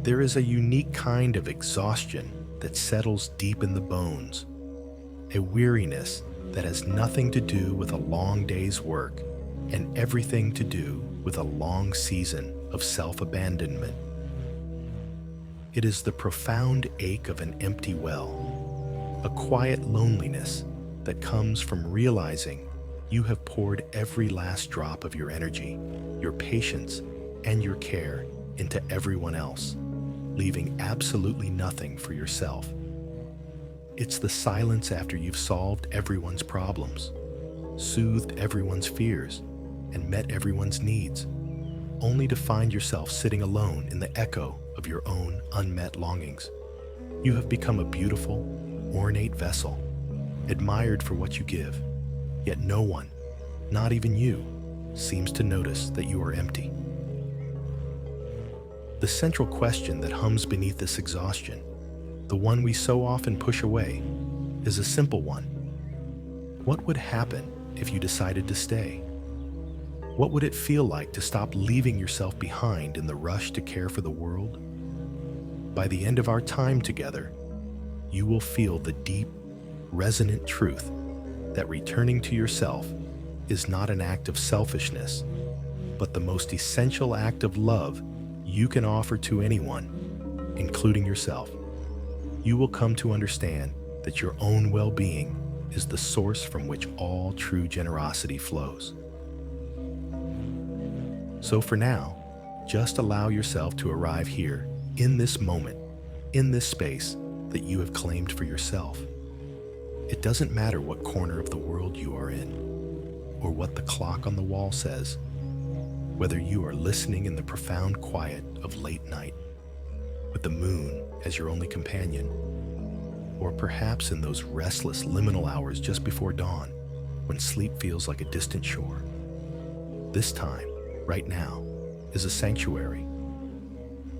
There is a unique kind of exhaustion that settles deep in the bones, a weariness that has nothing to do with a long day's work and everything to do with a long season of self-abandonment. It is the profound ache of an empty well, a quiet loneliness that comes from realizing you have poured every last drop of your energy, your patience, and your care into everyone else, leaving absolutely nothing for yourself. It's the silence after you've solved everyone's problems, soothed everyone's fears, and met everyone's needs, only to find yourself sitting alone in the echo of your own unmet longings. You have become a beautiful, ornate vessel, admired for what you give, yet no one, not even you, seems to notice that you are empty. The central question that hums beneath this exhaustion, the one we so often push away, is a simple one. What would happen if you decided to stay? What would it feel like to stop leaving yourself behind in the rush to care for the world? By the end of our time together, you will feel the deep, resonant truth that returning to yourself is not an act of selfishness, but the most essential act of love you can offer to anyone, including yourself. You will come to understand that your own well-being is the source from which all true generosity flows. So for now, just allow yourself to arrive here, in this moment, in this space that you have claimed for yourself. It doesn't matter what corner of the world you are in, or what the clock on the wall says, whether you are listening in the profound quiet of late night, with the moon as your only companion, or perhaps in those restless liminal hours just before dawn, when sleep feels like a distant shore. This time, right now, is a sanctuary.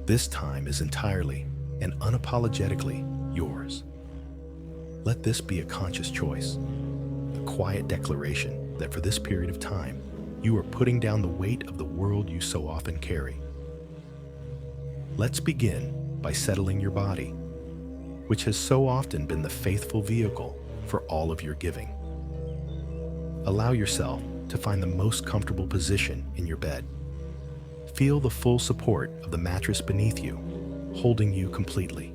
This time is entirely and unapologetically yours. Let this be a conscious choice, a quiet declaration that for this period of time, you are putting down the weight of the world you so often carry. Let's begin by settling your body, which has so often been the faithful vehicle for all of your giving. Allow yourself to find the most comfortable position in your bed. Feel the full support of the mattress beneath you, holding you completely.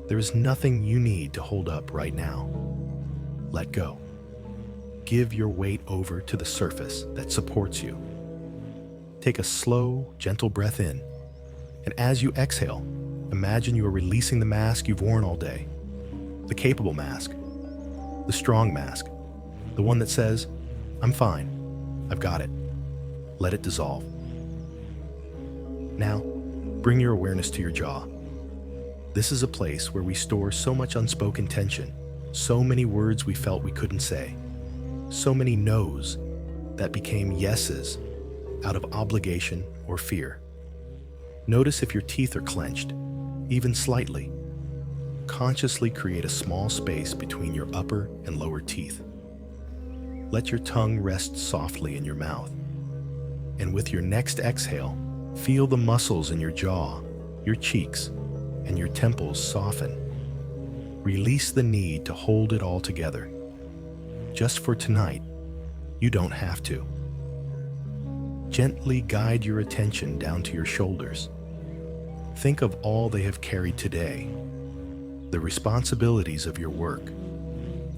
There is nothing you need to hold up right now. Let go. Give your weight over to the surface that supports you. Take a slow, gentle breath in, and as you exhale, imagine you are releasing the mask you've worn all day. The capable mask, the strong mask, the one that says, "I'm fine, I've got it." Let it dissolve. Now, bring your awareness to your jaw. This is a place where we store so much unspoken tension, so many words we felt we couldn't say, so many no's that became yeses out of obligation or fear. Notice if your teeth are clenched, even slightly. Consciously create a small space between your upper and lower teeth. Let your tongue rest softly in your mouth. And with your next exhale, feel the muscles in your jaw, your cheeks, and your temples soften. Release the need to hold it all together. Just for tonight, you don't have to. Gently guide your attention down to your shoulders. Think of all they have carried today, the responsibilities of your work,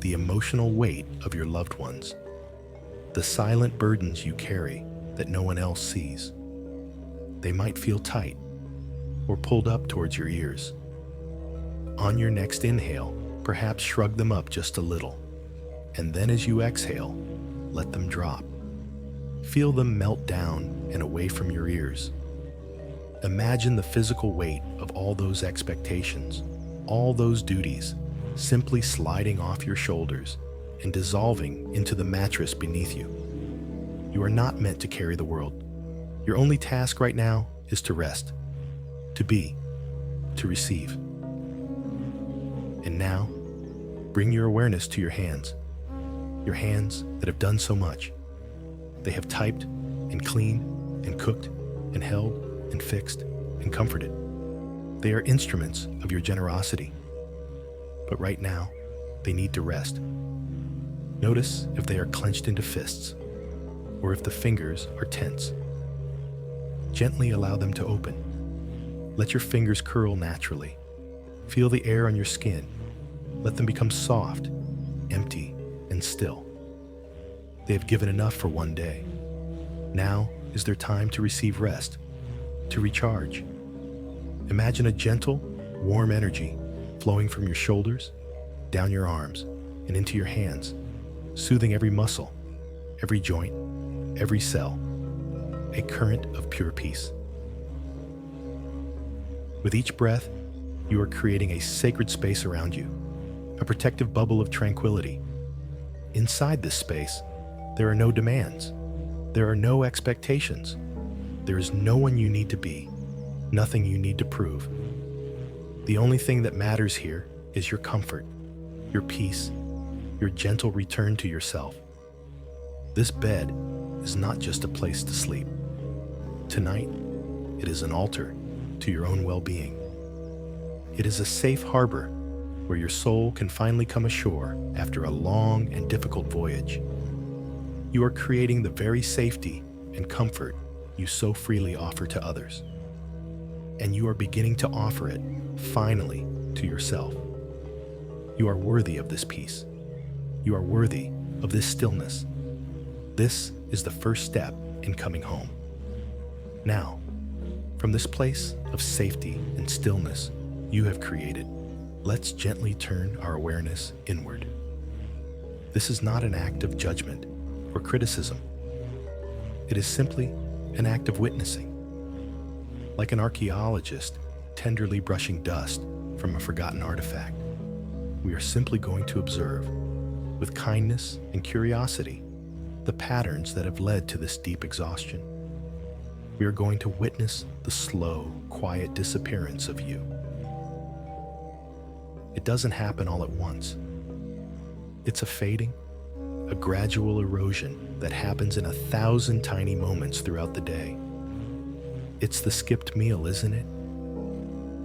the emotional weight of your loved ones, the silent burdens you carry that no one else sees. They might feel tight or pulled up towards your ears. On your next inhale, perhaps shrug them up just a little, and then as you exhale, let them drop. Feel them melt down and away from your ears. Imagine the physical weight of all those expectations, all those duties, simply sliding off your shoulders and dissolving into the mattress beneath you. You are not meant to carry the world. Your only task right now is to rest, to be, to receive. And now, bring your awareness to your hands that have done so much. They have typed and cleaned and cooked and held and fixed and comforted. They are instruments of your generosity. But right now, they need to rest. Notice if they are clenched into fists, or if the fingers are tense. Gently allow them to open. Let your fingers curl naturally. Feel the air on your skin. Let them become soft, empty, and still. They have given enough for one day. Now is their time to receive rest, to recharge. Imagine a gentle, warm energy flowing from your shoulders, down your arms, and into your hands, soothing every muscle, every joint, every cell, a current of pure peace. With each breath, you are creating a sacred space around you, a protective bubble of tranquility. Inside this space, there are no demands. There are no expectations. There is no one you need to be, nothing you need to prove. The only thing that matters here is your comfort, your peace, your gentle return to yourself. This bed is not just a place to sleep. Tonight, it is an altar to your own well-being. It is a safe harbor where your soul can finally come ashore after a long and difficult voyage. You are creating the very safety and comfort you so freely offer to others. And you are beginning to offer it, finally, to yourself. You are worthy of this peace. You are worthy of this stillness. This is the first step in coming home. Now, from this place of safety and stillness you have created, let's gently turn our awareness inward. This is not an act of judgment or criticism. It is simply an act of witnessing. Like an archaeologist tenderly brushing dust from a forgotten artifact, we are simply going to observe, with kindness and curiosity, the patterns that have led to this deep exhaustion. We are going to witness the slow, quiet disappearance of you. It doesn't happen all at once. It's a fading, a gradual erosion that happens in 1,000 tiny moments throughout the day. It's the skipped meal, isn't it?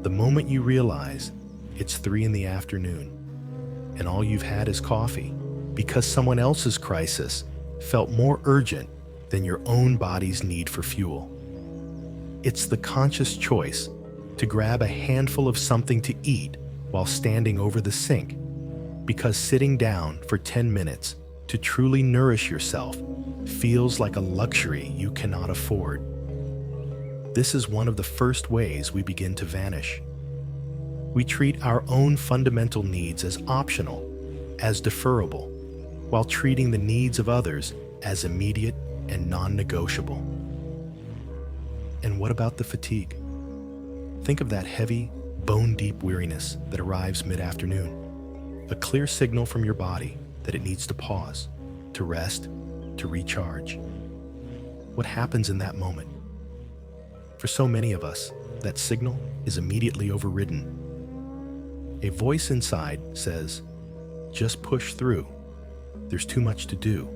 The moment you realize it's 3 p.m. and all you've had is coffee because someone else's crisis felt more urgent than your own body's need for fuel. It's the conscious choice to grab a handful of something to eat while standing over the sink, because sitting down for 10 minutes to truly nourish yourself feels like a luxury you cannot afford. This is one of the first ways we begin to vanish. We treat our own fundamental needs as optional, as deferrable, while treating the needs of others as immediate and non-negotiable. And what about the fatigue? Think of that heavy, bone-deep weariness that arrives mid-afternoon, a clear signal from your body that it needs to pause, to rest, to recharge. What happens in that moment? For so many of us, that signal is immediately overridden. A voice inside says, "Just push through. There's too much to do.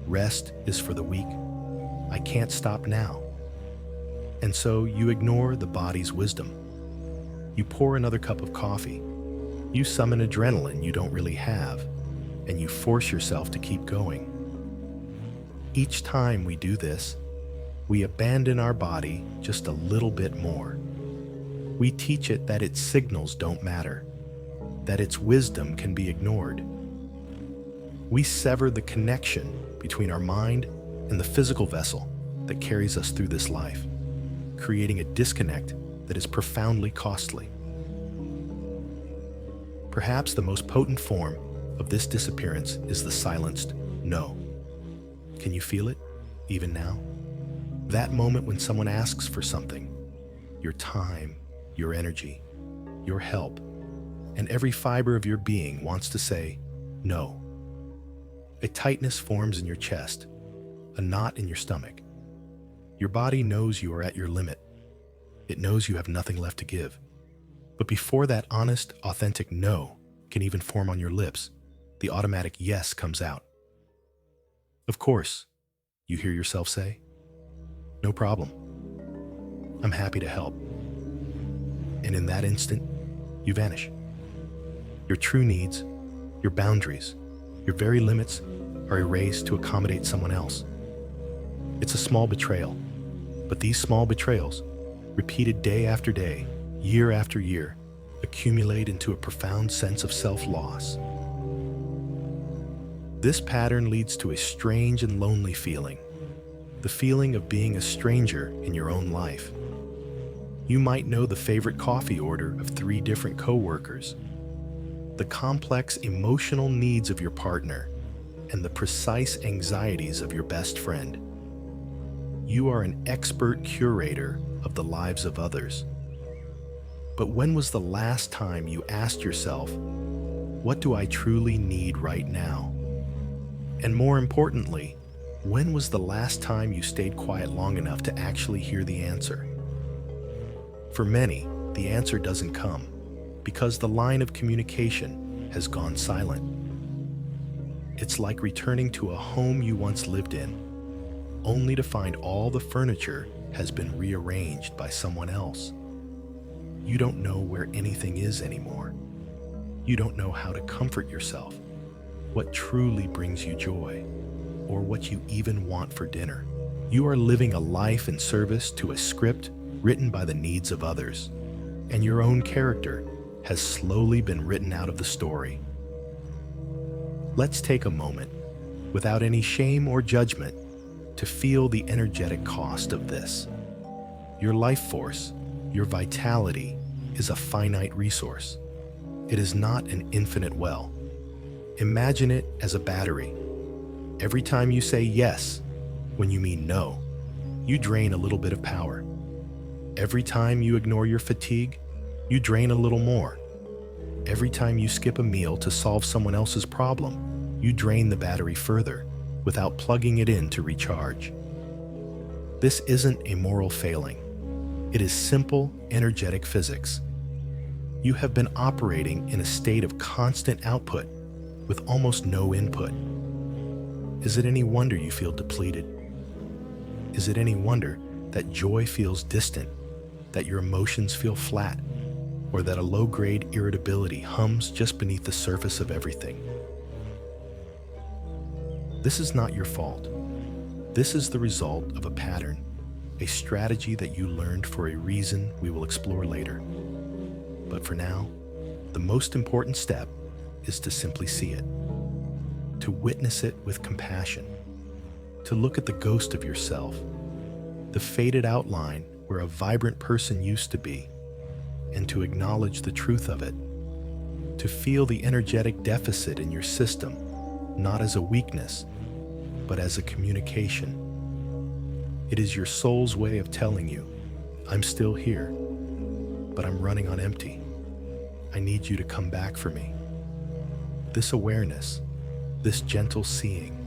Rest is for the weak. I can't stop now." And so you ignore the body's wisdom. You pour another cup of coffee. You summon adrenaline you don't really have, and you force yourself to keep going. Each time we do this, we abandon our body just a little bit more. We teach it that its signals don't matter, that its wisdom can be ignored. We sever the connection between our mind and the physical vessel that carries us through this life, creating a disconnect that is profoundly costly. Perhaps the most potent form of this disappearance is the silenced no. Can you feel it, even now? That moment when someone asks for something, your time, your energy, your help, and every fiber of your being wants to say no. A tightness forms in your chest, a knot in your stomach. Your body knows you are at your limit. It knows you have nothing left to give. But before that honest, authentic no can even form on your lips, the automatic yes comes out. Of course, you hear yourself say, "No problem. I'm happy to help." And in that instant, you vanish. Your true needs, your boundaries, your very limits are erased to accommodate someone else. It's a small betrayal, but these small betrayals, repeated day after day, year after year, accumulate into a profound sense of self-loss. This pattern leads to a strange and lonely feeling, the feeling of being a stranger in your own life. You might know the favorite coffee order of 3 different coworkers, the complex emotional needs of your partner, and the precise anxieties of your best friend. You are an expert curator of the lives of others. But when was the last time you asked yourself, what do I truly need right now? And more importantly, when was the last time you stayed quiet long enough to actually hear the answer? For many, the answer doesn't come because the line of communication has gone silent. It's like returning to a home you once lived in, only to find all the furniture has been rearranged by someone else. You don't know where anything is anymore. You don't know how to comfort yourself, what truly brings you joy, or what you even want for dinner. You are living a life in service to a script written by the needs of others, and your own character has slowly been written out of the story. Let's take a moment, without any shame or judgment, to feel the energetic cost of this. Your life force, your vitality, is a finite resource. It is not an infinite well. Imagine it as a battery. Every time you say yes when you mean no, you drain a little bit of power. Every time you ignore your fatigue, you drain a little more. Every time you skip a meal to solve someone else's problem, you drain the battery further without plugging it in to recharge. This isn't a moral failing. It is simple, energetic physics. You have been operating in a state of constant output with almost no input. Is it any wonder you feel depleted? Is it any wonder that joy feels distant, that your emotions feel flat, or that a low-grade irritability hums just beneath the surface of everything? This is not your fault. This is the result of a pattern, a strategy that you learned for a reason we will explore later. But for now, the most important step is to simply see it, to witness it with compassion, to look at the ghost of yourself, the faded outline where a vibrant person used to be, and to acknowledge the truth of it, to feel the energetic deficit in your system, not as a weakness, but as a communication. It is your soul's way of telling you, I'm still here, but I'm running on empty. I need you to come back for me. This awareness, this gentle seeing,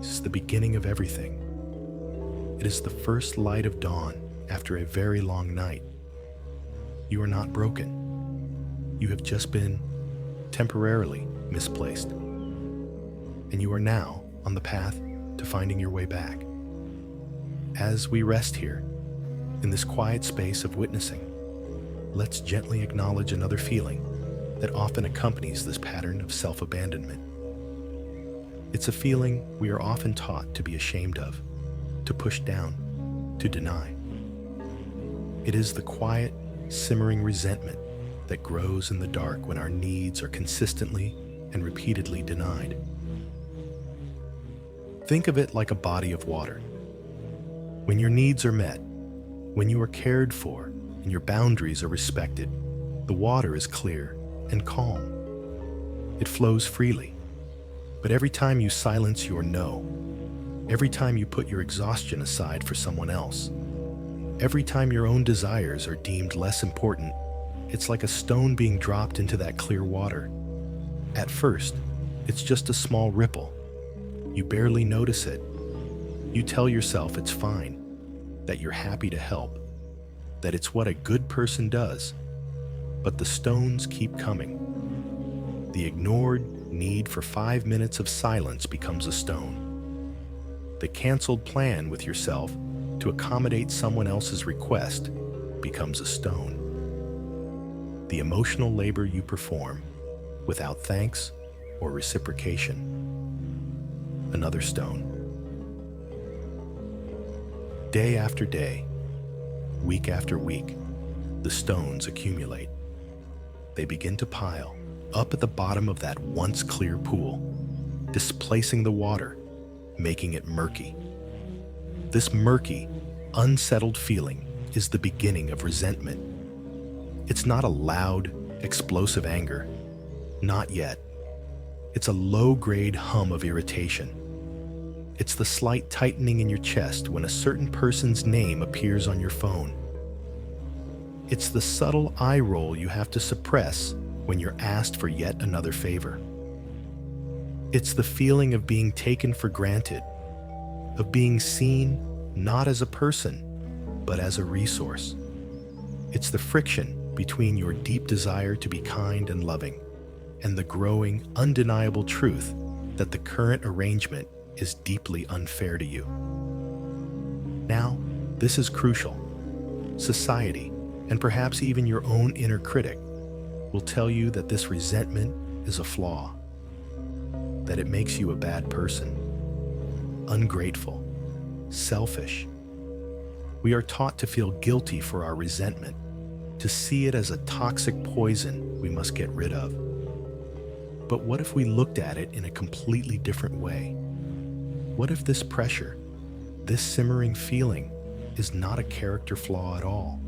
is the beginning of everything. It is the first light of dawn after a very long night. You are not broken. You have just been temporarily misplaced. And you are now on the path to finding your way back. As we rest here, in this quiet space of witnessing, let's gently acknowledge another feeling that often accompanies this pattern of self-abandonment. It's a feeling we are often taught to be ashamed of, to push down, to deny. It is the quiet, simmering resentment that grows in the dark when our needs are consistently and repeatedly denied. Think of it like a body of water. When your needs are met, when you are cared for, and your boundaries are respected, the water is clear and calm. It flows freely. But every time you silence your no, every time you put your exhaustion aside for someone else, every time your own desires are deemed less important, it's like a stone being dropped into that clear water. At first, it's just a small ripple. You barely notice it. You tell yourself it's fine, that you're happy to help, that it's what a good person does. But the stones keep coming. The ignored need for 5 minutes of silence becomes a stone. The canceled plan with yourself to accommodate someone else's request becomes a stone. the emotional labor you perform without thanks or reciprocation. Another stone. Day after day, week after week, the stones accumulate. They begin to pile up at the bottom of that once clear pool, displacing the water, making it murky. This murky, unsettled feeling is the beginning of resentment. It's not a loud, explosive anger. Not yet. It's a low-grade hum of irritation. It's the slight tightening in your chest when a certain person's name appears on your phone. It's the subtle eye roll you have to suppress when you're asked for yet another favor. It's the feeling of being taken for granted, of being seen not as a person, but as a resource. It's the friction between your deep desire to be kind and loving and the growing, undeniable truth that the current arrangement is deeply unfair to you. Now, this is crucial. Society, and perhaps even your own inner critic, will tell you that this resentment is a flaw, that it makes you a bad person, ungrateful, selfish. We are taught to feel guilty for our resentment, to see it as a toxic poison we must get rid of. But what if we looked at it in a completely different way? What if this pressure, this simmering feeling, is not a character flaw at all?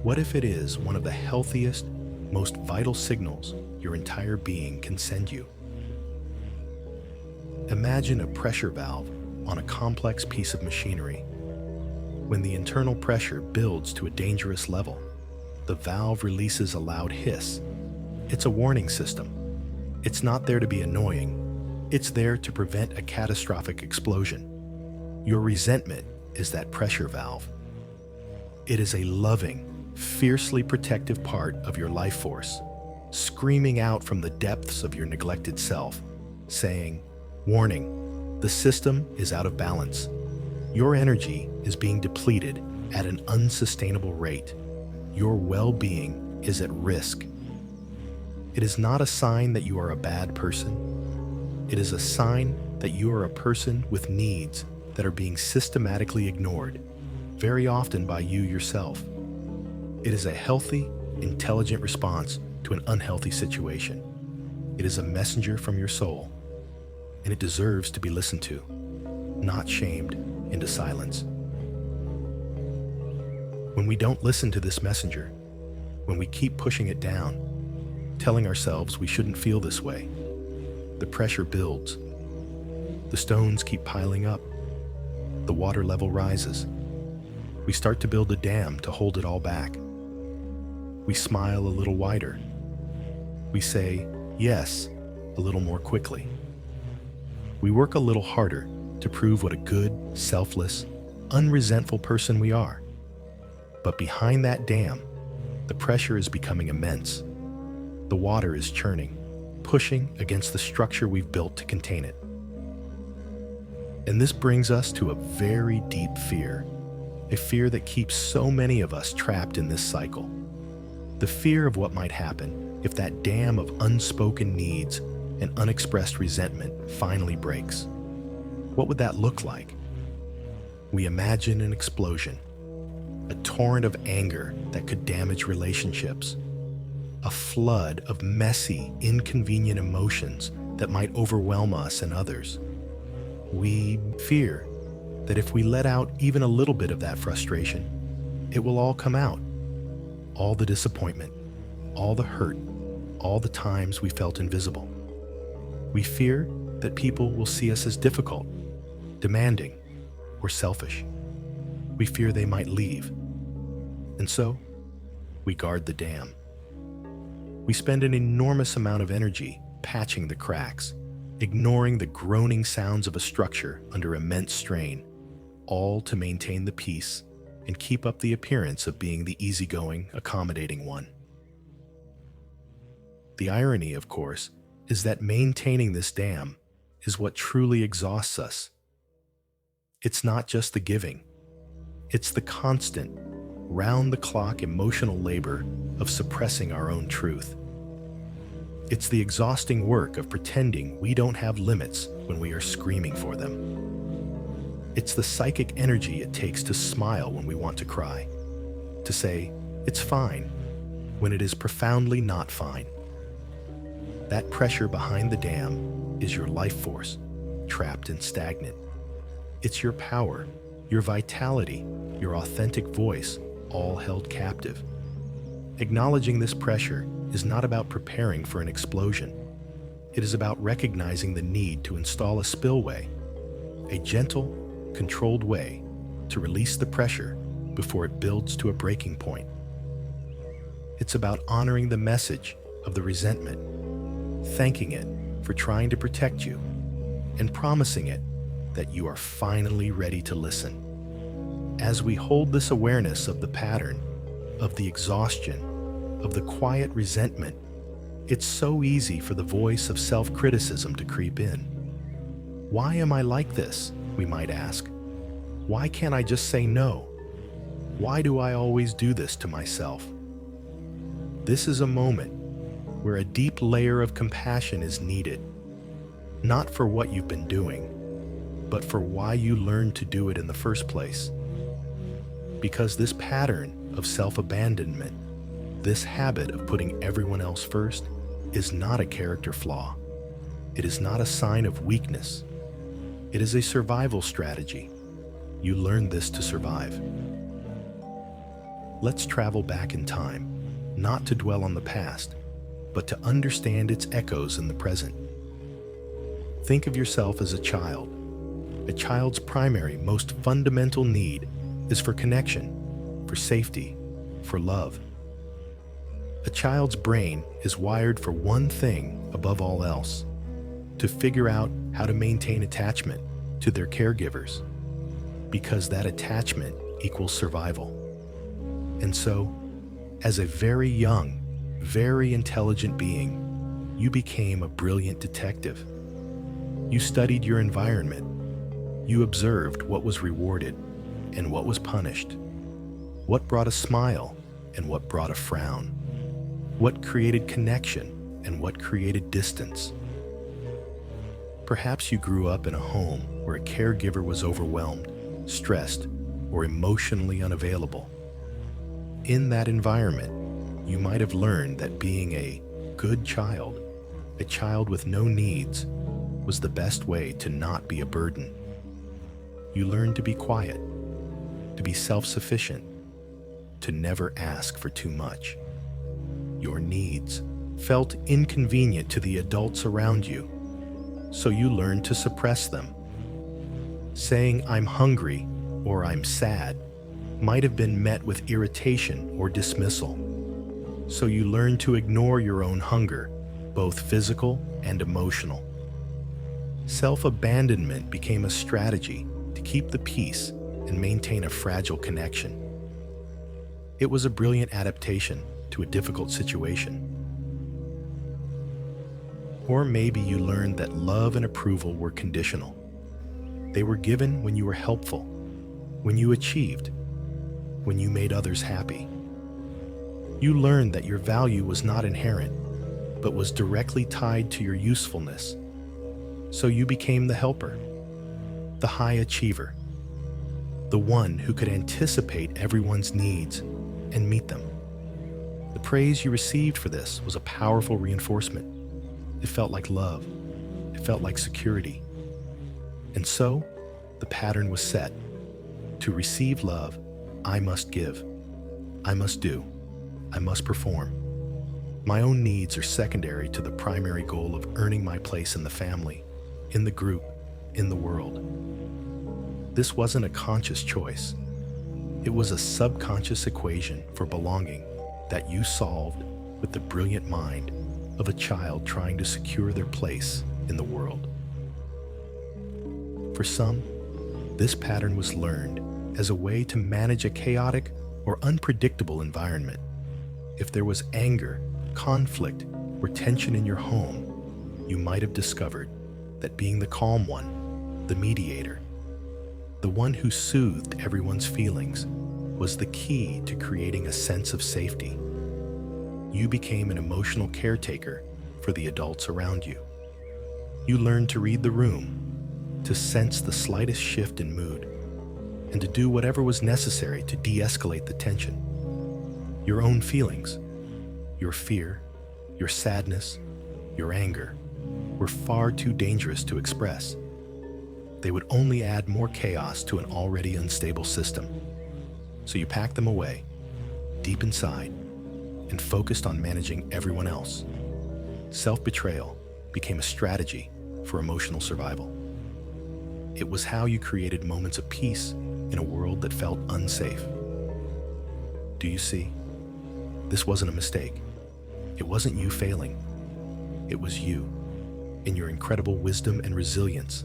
What if it is one of the healthiest, most vital signals your entire being can send you? Imagine a pressure valve on a complex piece of machinery. When the internal pressure builds to a dangerous level, the valve releases a loud hiss. It's a warning system. It's not there to be annoying. It's there to prevent a catastrophic explosion. Your resentment is that pressure valve. It is a loving, fiercely protective part of your life force, screaming out from the depths of your neglected self, saying, "Warning, the system is out of balance. Your energy is being depleted at an unsustainable rate. Your well-being is at risk." It is not a sign that you are a bad person. It is a sign that you are a person with needs that are being systematically ignored, very often by you yourself. It is a healthy, intelligent response to an unhealthy situation. It is a messenger from your soul, and it deserves to be listened to, not shamed into silence. When we don't listen to this messenger, when we keep pushing it down, telling ourselves we shouldn't feel this way, the pressure builds. The stones keep piling up. The water level rises. We start to build a dam to hold it all back. We smile a little wider. We say yes a little more quickly. We work a little harder to prove what a good, selfless, unresentful person we are. But behind that dam, the pressure is becoming immense. The water is churning, pushing against the structure we've built to contain it. And this brings us to a very deep fear, a fear that keeps so many of us trapped in this cycle. The fear of what might happen if that dam of unspoken needs and unexpressed resentment finally breaks. What would that look like? We imagine an explosion, a torrent of anger that could damage relationships, a flood of messy, inconvenient emotions that might overwhelm us and others. We fear that if we let out even a little bit of that frustration, it will all come out. All the disappointment, all the hurt, all the times we felt invisible. We fear that people will see us as difficult, demanding, or selfish. We fear they might leave. And so, we guard the dam. We spend an enormous amount of energy patching the cracks, ignoring the groaning sounds of a structure under immense strain, all to maintain the peace and keep up the appearance of being the easygoing, accommodating one. The irony, of course, is that maintaining this dam is what truly exhausts us. It's not just the giving, it's the constant, round-the-clock emotional labor of suppressing our own truth. It's the exhausting work of pretending we don't have limits when we are screaming for them. It's the psychic energy it takes to smile when we want to cry, to say, "It's fine," when it is profoundly not fine. That pressure behind the dam is your life force, trapped and stagnant. It's your power, your vitality, your authentic voice, all held captive. Acknowledging this pressure is not about preparing for an explosion. It is about recognizing the need to install a spillway, a gentle, controlled way to release the pressure before it builds to a breaking point. It's about honoring the message of the resentment, thanking it for trying to protect you, and promising it that you are finally ready to listen. As we hold this awareness of the pattern, of the exhaustion, of the quiet resentment, it's so easy for the voice of self-criticism to creep in. Why am I like this? We might ask. Why can't I just say no? Why do I always do this to myself? This is a moment where a deep layer of compassion is needed, not for what you've been doing, but for why you learned to do it in the first place. Because this pattern of self-abandonment, this habit of putting everyone else first, is not a character flaw. It is not a sign of weakness. It is a survival strategy. You learned this to survive. Let's travel back in time, not to dwell on the past, but to understand its echoes in the present. Think of yourself as a child. A child's primary, most fundamental need is for connection, for safety, for love. A child's brain is wired for one thing above all else: to figure out how to maintain attachment to their caregivers, because that attachment equals survival. And so, as a very young, very intelligent being, you became a brilliant detective. You studied your environment. You observed what was rewarded and what was punished, what brought a smile and what brought a frown, what created connection and what created distance. Perhaps you grew up in a home where a caregiver was overwhelmed, stressed, or emotionally unavailable. In that environment, you might have learned that being a good child, a child with no needs, was the best way to not be a burden. You learned to be quiet, to be self-sufficient, to never ask for too much. Your needs felt inconvenient to the adults around you, so you learned to suppress them. Saying "I'm hungry" or "I'm sad" might have been met with irritation or dismissal, so you learned to ignore your own hunger, both physical and emotional. Self-abandonment became a strategy to keep the peace and maintain a fragile connection. It was a brilliant adaptation to a difficult situation. Or maybe you learned that love and approval were conditional. They were given when you were helpful, when you achieved, when you made others happy. You learned that your value was not inherent, but was directly tied to your usefulness. So you became the helper, the high achiever, the one who could anticipate everyone's needs and meet them. The praise you received for this was a powerful reinforcement. It felt like love. It felt like security. And so, the pattern was set. To receive love, I must give. I must do. I must perform. My own needs are secondary to the primary goal of earning my place in the family, in the group, in the world. This wasn't a conscious choice. It was a subconscious equation for belonging that you solved with the brilliant mind of a child trying to secure their place in the world. For some, this pattern was learned as a way to manage a chaotic or unpredictable environment. If there was anger, conflict, or tension in your home, you might have discovered that being the calm one, the mediator, the one who soothed everyone's feelings, was the key to creating a sense of safety. You became an emotional caretaker for the adults around you. You learned to read the room, to sense the slightest shift in mood, and to do whatever was necessary to de-escalate the tension. Your own feelings, your fear, your sadness, your anger, were far too dangerous to express. They would only add more chaos to an already unstable system. So you packed them away, deep inside, and focused on managing everyone else. Self-betrayal became a strategy for emotional survival. It was how you created moments of peace in a world that felt unsafe. Do you see? This wasn't a mistake. It wasn't you failing. It was you, in your incredible wisdom and resilience,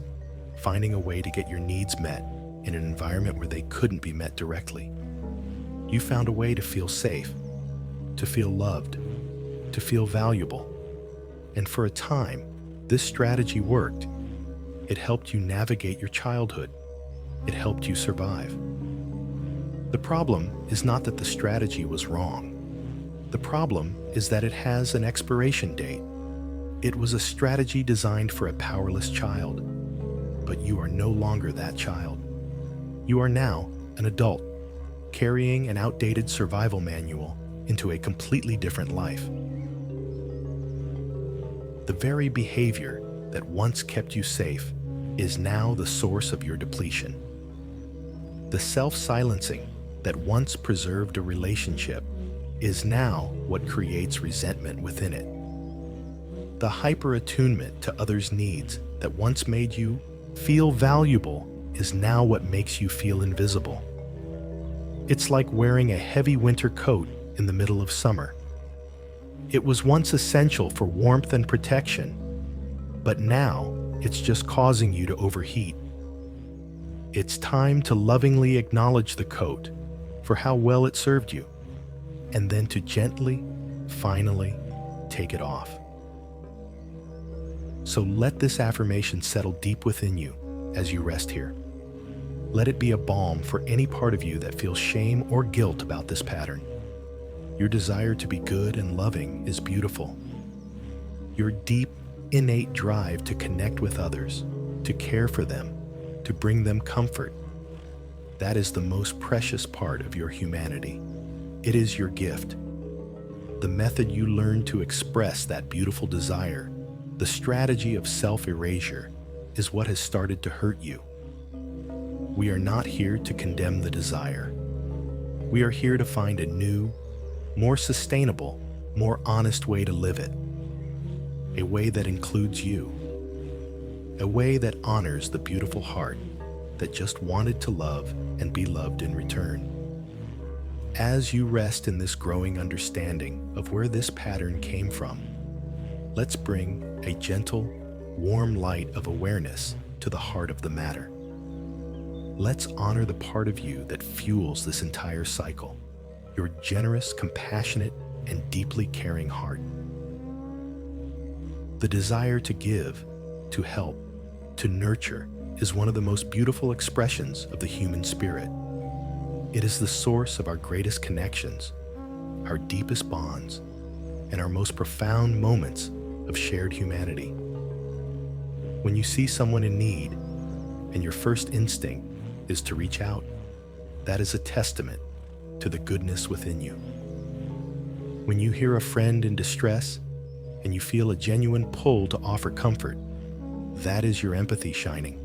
finding a way to get your needs met in an environment where they couldn't be met directly. You found a way to feel safe, to feel loved, to feel valuable. And for a time, this strategy worked. It helped you navigate your childhood. It helped you survive. The problem is not that the strategy was wrong. The problem is that it has an expiration date. It was a strategy designed for a powerless child, but you are no longer that child. You are now an adult, carrying an outdated survival manual into a completely different life. The very behavior that once kept you safe is now the source of your depletion. The self-silencing that once preserved a relationship is now what creates resentment within it. The hyper-attunement to others' needs that once made you feel valuable is now what makes you feel invisible. It's like wearing a heavy winter coat in the middle of summer. It was once essential for warmth and protection, but now it's just causing you to overheat. It's time to lovingly acknowledge the coat for how well it served you, and then to gently, finally, take it off. So let this affirmation settle deep within you as you rest here. Let it be a balm for any part of you that feels shame or guilt about this pattern. Your desire to be good and loving is beautiful. Your deep, innate drive to connect with others, to care for them, to bring them comfort, that is the most precious part of your humanity. It is your gift. The method you learn to express that beautiful desire, the strategy of self-erasure, is what has started to hurt you. We are not here to condemn the desire. We are here to find a new, more sustainable, more honest way to live it. A way that includes you. A way that honors the beautiful heart that just wanted to love and be loved in return. As you rest in this growing understanding of where this pattern came from, let's bring a gentle, warm light of awareness to the heart of the matter. Let's honor the part of you that fuels this entire cycle, your generous, compassionate, and deeply caring heart. The desire to give, to help, to nurture is one of the most beautiful expressions of the human spirit. It is the source of our greatest connections, our deepest bonds, and our most profound moments of shared humanity. When you see someone in need, and your first instinct is to reach out, that is a testament to the goodness within you. When you hear a friend in distress, and you feel a genuine pull to offer comfort, that is your empathy shining.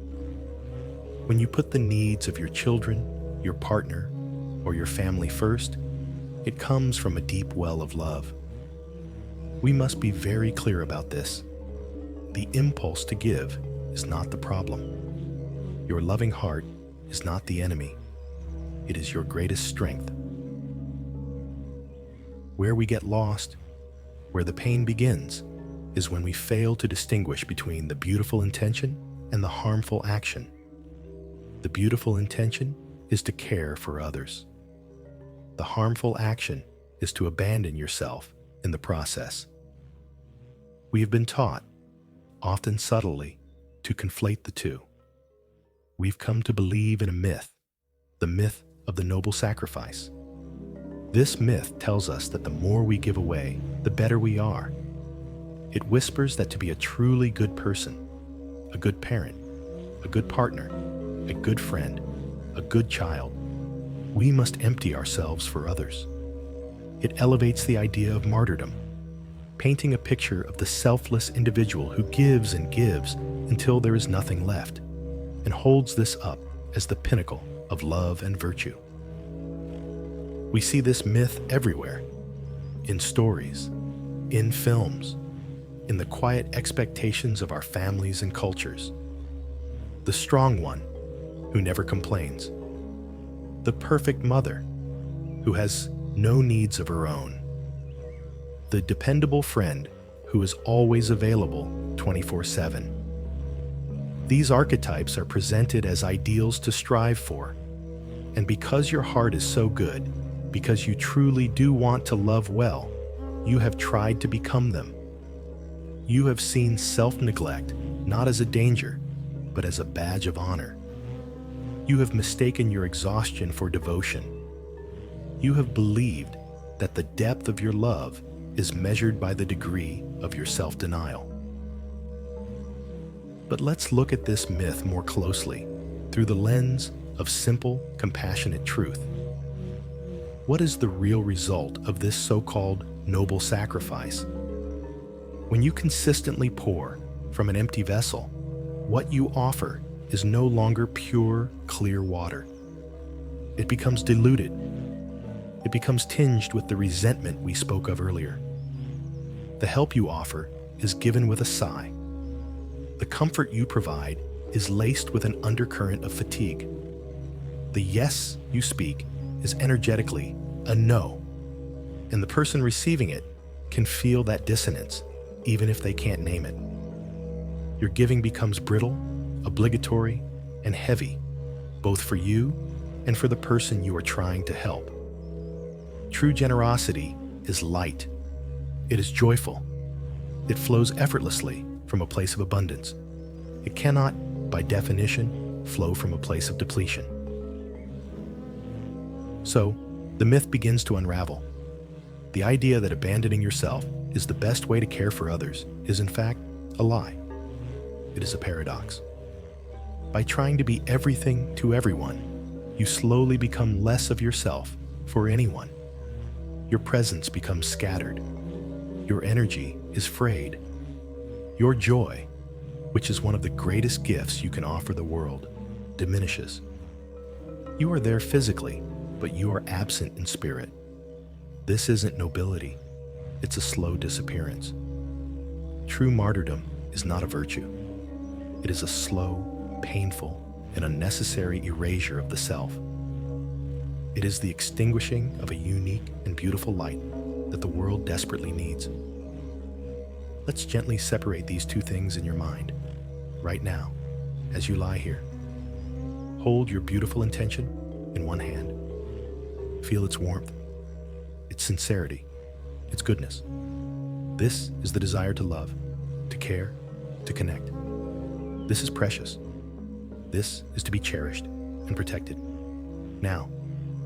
When you put the needs of your children, your partner, or your family first, it comes from a deep well of love. We must be very clear about this. The impulse to give is not the problem. Your loving heart is not the enemy. It is your greatest strength. Where we get lost, where the pain begins, is when we fail to distinguish between the beautiful intention and the harmful action. The beautiful intention is to care for others. The harmful action is to abandon yourself in the process. We have been taught, often subtly, to conflate the two. We've come to believe in a myth, the myth of the noble sacrifice. This myth tells us that the more we give away, the better we are. It whispers that to be a truly good person, a good parent, a good partner, a good friend, a good child, we must empty ourselves for others. It elevates the idea of martyrdom, painting a picture of the selfless individual who gives and gives until there is nothing left, and holds this up as the pinnacle of love and virtue. We see this myth everywhere, in stories, in films, in the quiet expectations of our families and cultures. The strong one, who never complains. The perfect mother, who has no needs of her own. The dependable friend, who is always available 24/7. These archetypes are presented as ideals to strive for. And because your heart is so good, because you truly do want to love well, you have tried to become them. You have seen self-neglect not as a danger, but as a badge of honor. You have mistaken your exhaustion for devotion. You have believed that the depth of your love is measured by the degree of your self-denial. But let's look at this myth more closely through the lens of simple, compassionate truth. What is the real result of this so-called noble sacrifice? When you consistently pour from an empty vessel, what you offer is no longer pure, clear water. It becomes diluted. It becomes tinged with the resentment we spoke of earlier. The help you offer is given with a sigh. The comfort you provide is laced with an undercurrent of fatigue. The yes you speak is energetically a no, and the person receiving it can feel that dissonance, even if they can't name it. Your giving becomes brittle, obligatory, and heavy, both for you and for the person you are trying to help. True generosity is light. It is joyful. It flows effortlessly from a place of abundance. It cannot, by definition, flow from a place of depletion. So, the myth begins to unravel. The idea that abandoning yourself is the best way to care for others is, in fact, a lie. It is a paradox. By trying to be everything to everyone, you slowly become less of yourself for anyone. Your presence becomes scattered. Your energy is frayed. Your joy, which is one of the greatest gifts you can offer the world, diminishes. You are there physically, but you are absent in spirit. This isn't nobility. It's a slow disappearance. True martyrdom is not a virtue. It is a slow, painful, and unnecessary erasure of the self. It is the extinguishing of a unique and beautiful light that the world desperately needs. Let's gently separate these two things in your mind, right now, as you lie here. Hold your beautiful intention in one hand. Feel its warmth, its sincerity, its goodness. This is the desire to love, to care, to connect. This is precious. This is to be cherished and protected. Now,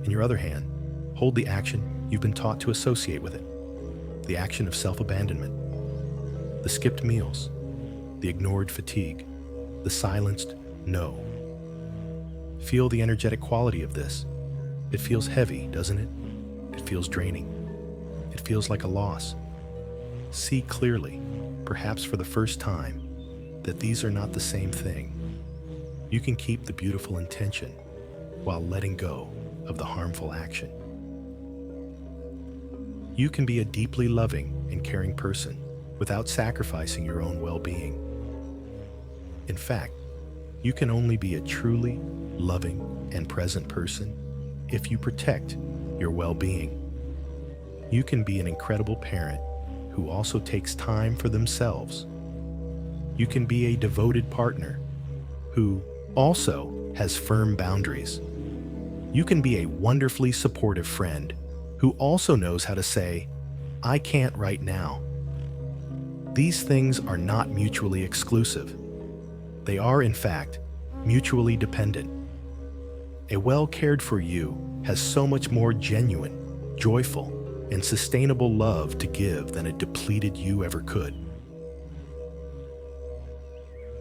in your other hand, hold the action you've been taught to associate with it, the action of self-abandonment, the skipped meals, the ignored fatigue, the silenced no. Feel the energetic quality of this. It feels heavy, doesn't it? It feels draining. It feels like a loss. See clearly, perhaps for the first time, that these are not the same thing. You can keep the beautiful intention while letting go of the harmful action. You can be a deeply loving and caring person without sacrificing your own well-being. In fact, you can only be a truly loving and present person if you protect your well-being. You can be an incredible parent who also takes time for themselves. You can be a devoted partner who also has firm boundaries. You can be a wonderfully supportive friend who also knows how to say, "I can't right now." These things are not mutually exclusive. They are, in fact, mutually dependent. A well-cared-for you has so much more genuine, joyful, and sustainable love to give than a depleted you ever could.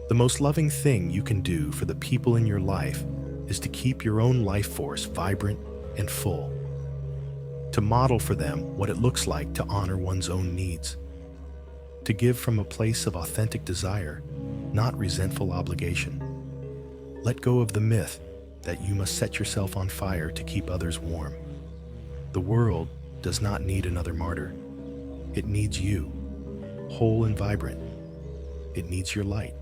The most loving thing you can do for the people in your life is to keep your own life force vibrant and full, to model for them what it looks like to honor one's own needs, to give from a place of authentic desire, not resentful obligation. Let go of the myth that you must set yourself on fire to keep others warm. The world does not need another martyr. It needs you, whole and vibrant. It needs your light,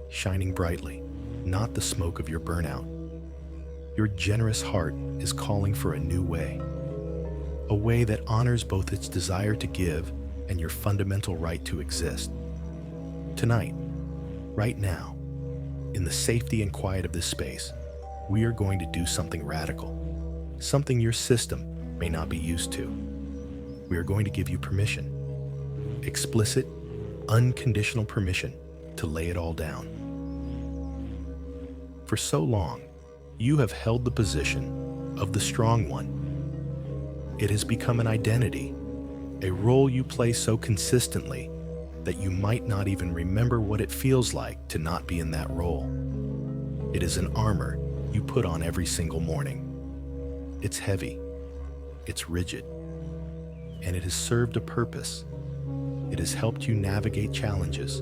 shining brightly, not the smoke of your burnout. Your generous heart is calling for a new way, a way that honors both its desire to give and your fundamental right to exist. Tonight, right now, in the safety and quiet of this space, we are going to do something radical, something your system may not be used to. We are going to give you permission, explicit, unconditional permission to lay it all down. For so long, you have held the position of the strong one. It has become an identity, a role you play so consistently that you might not even remember what it feels like to not be in that role. It is an armor you put on every single morning. It's heavy, it's rigid, and it has served a purpose. It has helped you navigate challenges,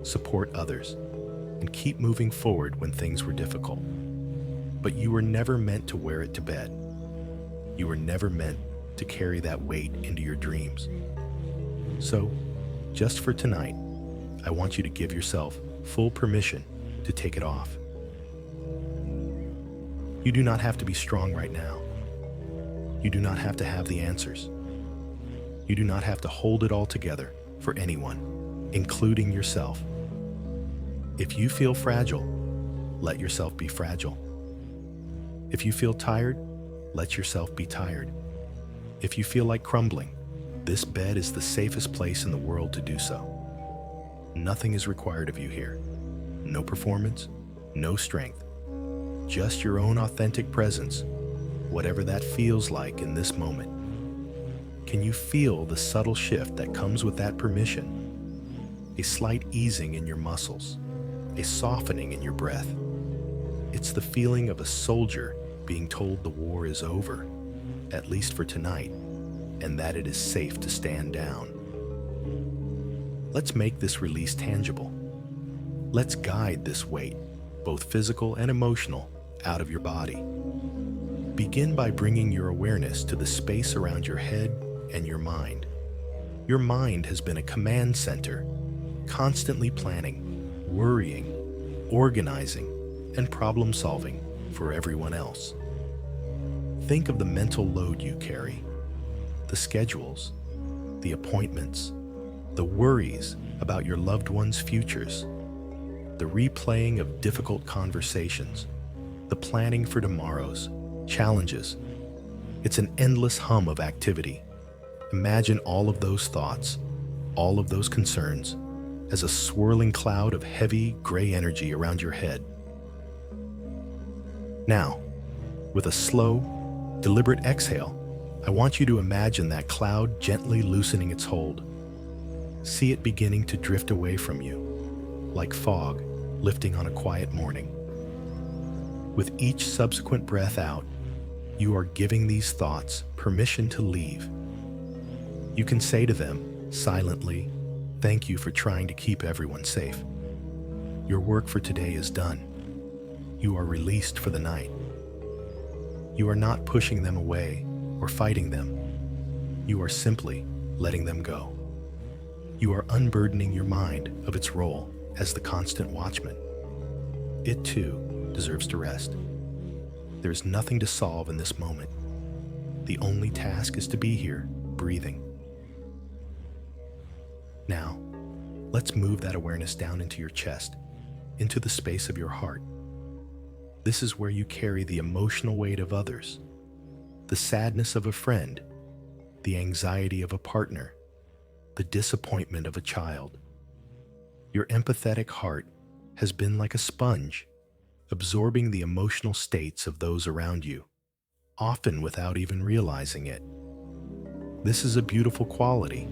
support others, and keep moving forward when things were difficult. But you were never meant to wear it to bed. You were never meant to carry that weight into your dreams. So, just for tonight, I want you to give yourself full permission to take it off. You do not have to be strong right now. You do not have to have the answers. You do not have to hold it all together for anyone, including yourself. If you feel fragile, let yourself be fragile. If you feel tired, let yourself be tired. If you feel like crumbling, this bed is the safest place in the world to do so. Nothing is required of you here. No performance, no strength. Just your own authentic presence, whatever that feels like in this moment. Can you feel the subtle shift that comes with that permission? A slight easing in your muscles, a softening in your breath. It's the feeling of a soldier being told the war is over, at least for tonight, and that it is safe to stand down. Let's make this release tangible. Let's guide this weight, both physical and emotional, out of your body. Begin by bringing your awareness to the space around your head and your mind. Your mind has been a command center, constantly planning, worrying, organizing, and problem solving for everyone else. Think of the mental load you carry, the schedules, the appointments, the worries about your loved ones' futures, the replaying of difficult conversations, the planning for tomorrow's challenges. It's an endless hum of activity. Imagine all of those thoughts, all of those concerns, as a swirling cloud of heavy, gray energy around your head. Now, with a slow, deliberate exhale, I want you to imagine that cloud gently loosening its hold. See it beginning to drift away from you, like fog lifting on a quiet morning. With each subsequent breath out, you are giving these thoughts permission to leave. You can say to them, silently, "Thank you for trying to keep everyone safe. Your work for today is done. You are released for the night." You are not pushing them away or fighting them. You are simply letting them go. You are unburdening your mind of its role as the constant watchman. It too deserves to rest. There is nothing to solve in this moment. The only task is to be here, breathing. Now, let's move that awareness down into your chest, into the space of your heart. This is where you carry the emotional weight of others, the sadness of a friend, the anxiety of a partner, the disappointment of a child. Your empathetic heart has been like a sponge, absorbing the emotional states of those around you, often without even realizing it. This is a beautiful quality,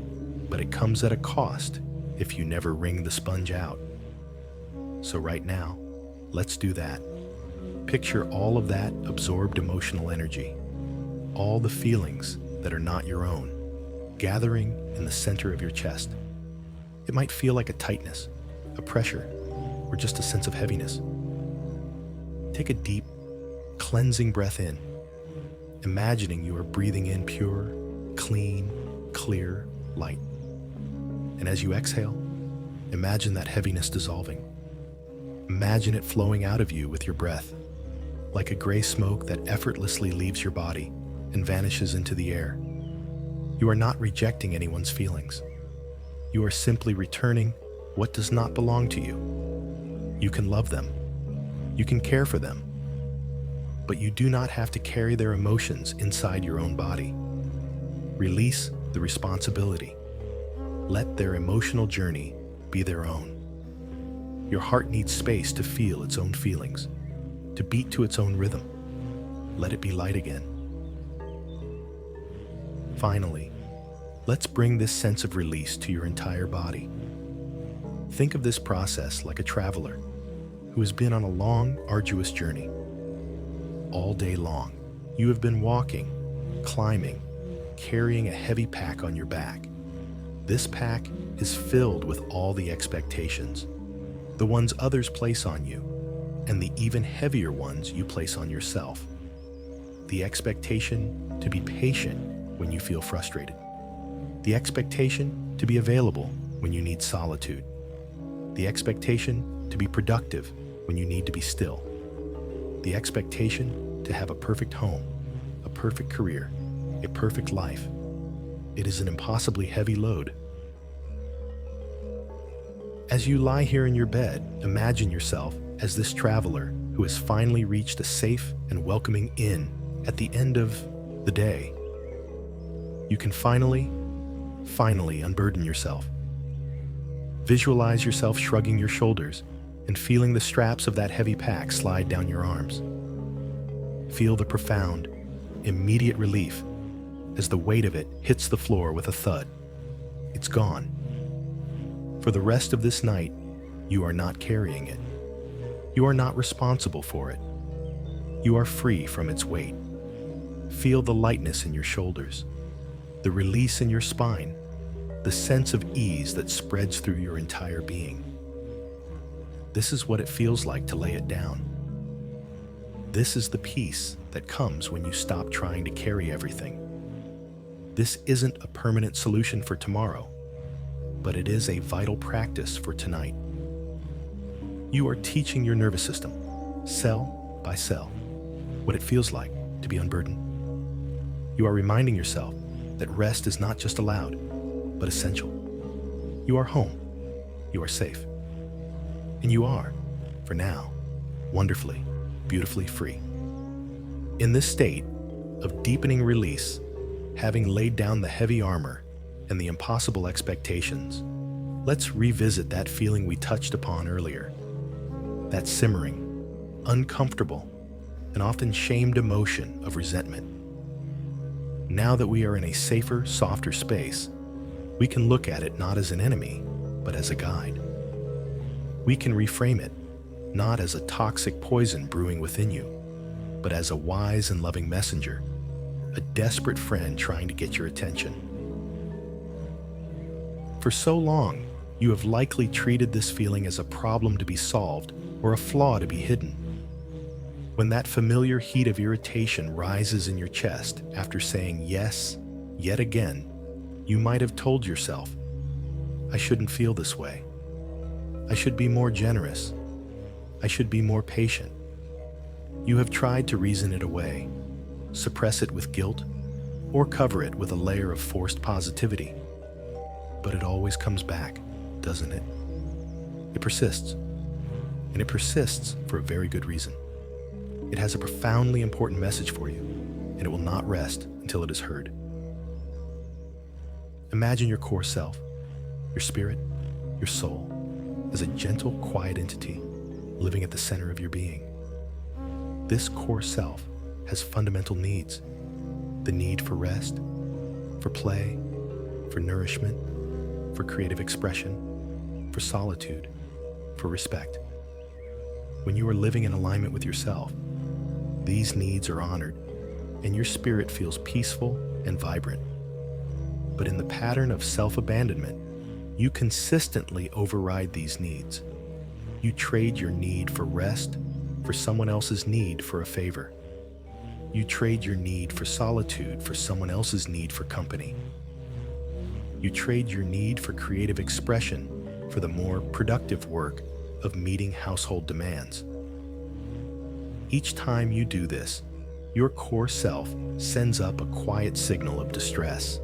but it comes at a cost if you never wring the sponge out. So right now, let's do that. Picture all of that absorbed emotional energy, all the feelings that are not your own, gathering in the center of your chest. It might feel like a tightness, a pressure, or just a sense of heaviness. Take a deep, cleansing breath in, imagining you are breathing in pure, clean, clear light. And as you exhale, imagine that heaviness dissolving. Imagine it flowing out of you with your breath, like a gray smoke that effortlessly leaves your body and vanishes into the air. You are not rejecting anyone's feelings. You are simply returning what does not belong to you. You can love them. You can care for them. But you do not have to carry their emotions inside your own body. Release the responsibility. Let their emotional journey be their own. Your heart needs space to feel its own feelings, to beat to its own rhythm. Let it be light again. Finally, let's bring this sense of release to your entire body. Think of this process like a traveler who has been on a long, arduous journey. All day long, you have been walking, climbing, carrying a heavy pack on your back. This pack is filled with all the expectations, the ones others place on you, and the even heavier ones you place on yourself. The expectation to be patient when you feel frustrated. The expectation to be available when you need solitude. The expectation to be productive when you need to be still. The expectation to have a perfect home, a perfect career, a perfect life. It is an impossibly heavy load. As you lie here in your bed, imagine yourself as this traveler who has finally reached a safe and welcoming inn at the end of the day. You can finally unburden yourself. Visualize yourself shrugging your shoulders and feeling the straps of that heavy pack slide down your arms. Feel the profound, immediate relief as the weight of it hits the floor with a thud. It's gone. For the rest of this night, you are not carrying it. You are not responsible for it. You are free from its weight. Feel the lightness in your shoulders, the release in your spine, the sense of ease that spreads through your entire being. This is what it feels like to lay it down. This is the peace that comes when you stop trying to carry everything. This isn't a permanent solution for tomorrow, but it is a vital practice for tonight. You are teaching your nervous system, cell by cell, what it feels like to be unburdened. You are reminding yourself that rest is not just allowed, but essential. You are home. You are safe. And you are, for now, wonderfully, beautifully free. In this state of deepening release, having laid down the heavy armor and the impossible expectations, let's revisit that feeling we touched upon earlier. That simmering, uncomfortable, and often shamed emotion of resentment. Now that we are in a safer, softer space, we can look at it not as an enemy, but as a guide. We can reframe it, not as a toxic poison brewing within you, but as a wise and loving messenger, a desperate friend trying to get your attention. For so long, you have likely treated this feeling as a problem to be solved or a flaw to be hidden. When that familiar heat of irritation rises in your chest after saying yes, yet again, you might have told yourself, I shouldn't feel this way. I should be more generous. I should be more patient. You have tried to reason it away, suppress it with guilt, or cover it with a layer of forced positivity. But it always comes back, doesn't it? It persists. And it persists for a very good reason. It has a profoundly important message for you, and it will not rest until it is heard. Imagine your core self, your spirit, your soul, as a gentle, quiet entity living at the center of your being. This core self has fundamental needs: the need for rest, for play, for nourishment, for creative expression, for solitude, for respect. When you are living in alignment with yourself, these needs are honored, and your spirit feels peaceful and vibrant. But in the pattern of self-abandonment, you consistently override these needs. You trade your need for rest for someone else's need for a favor. You trade your need for solitude for someone else's need for company. You trade your need for creative expression for the more productive work of meeting household demands. Each time you do this, your core self sends up a quiet signal of distress.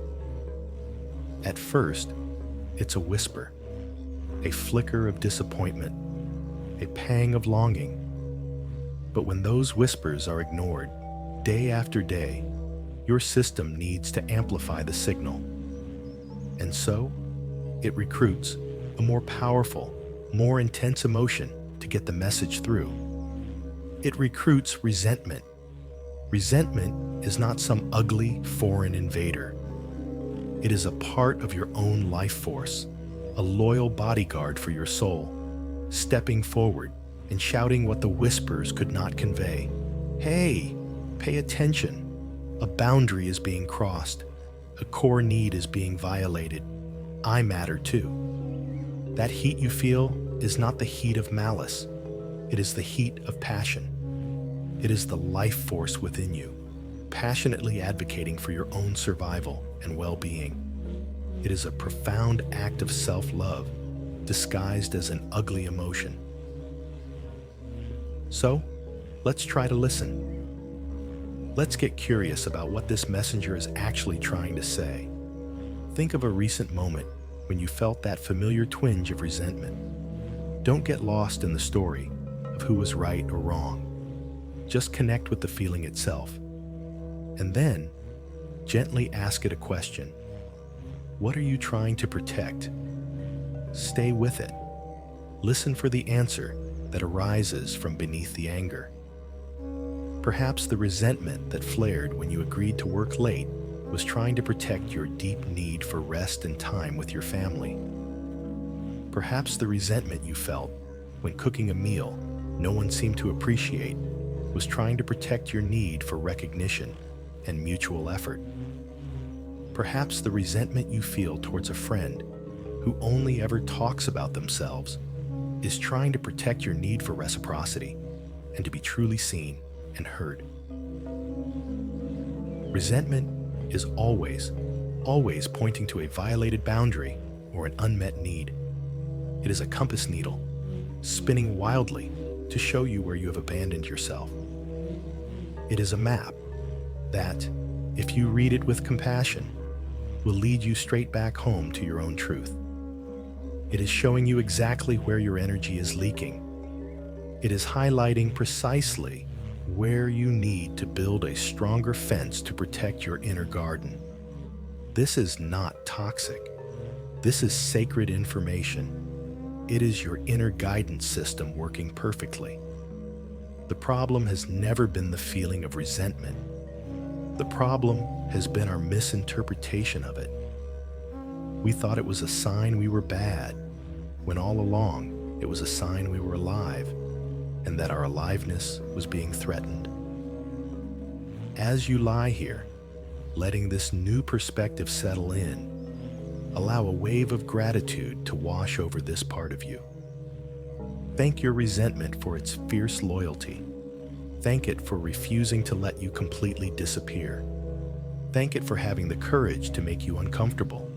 At first, it's a whisper, a flicker of disappointment, a pang of longing. But when those whispers are ignored, day after day, your system needs to amplify the signal. And so, it recruits a more powerful, more intense emotion to get the message through. It recruits resentment. Resentment is not some ugly, foreign invader. It is a part of your own life force, a loyal bodyguard for your soul, stepping forward and shouting what the whispers could not convey. Hey, pay attention. A boundary is being crossed. A core need is being violated. I matter too. That heat you feel is not the heat of malice. It is the heat of passion. It is the life force within you, passionately advocating for your own survival and well-being. It is a profound act of self-love disguised as an ugly emotion. So, let's try to listen. Let's get curious about what this messenger is actually trying to say. Think of a recent moment when you felt that familiar twinge of resentment. Don't get lost in the story of who was right or wrong. Just connect with the feeling itself. And then, gently ask it a question. What are you trying to protect? Stay with it. Listen for the answer that arises from beneath the anger. Perhaps the resentment that flared when you agreed to work late was trying to protect your deep need for rest and time with your family. Perhaps the resentment you felt when cooking a meal no one seemed to appreciate was trying to protect your need for recognition and mutual effort. Perhaps the resentment you feel towards a friend who only ever talks about themselves is trying to protect your need for reciprocity and to be truly seen and heard. Resentment is always pointing to a violated boundary or an unmet need. It is a compass needle, spinning wildly to show you where you have abandoned yourself. It is a map that, if you read it with compassion, will lead you straight back home to your own truth. It is showing you exactly where your energy is leaking. It is highlighting precisely where you need to build a stronger fence to protect your inner garden. This is not toxic. This is sacred information. It is your inner guidance system working perfectly. The problem has never been the feeling of resentment. The problem has been our misinterpretation of it. We thought it was a sign we were bad, when all along it was a sign we were alive, and that our aliveness was being threatened. As you lie here, letting this new perspective settle in, allow a wave of gratitude to wash over this part of you. Thank your resentment for its fierce loyalty. Thank it for refusing to let you completely disappear. Thank it for having the courage to make you uncomfortable,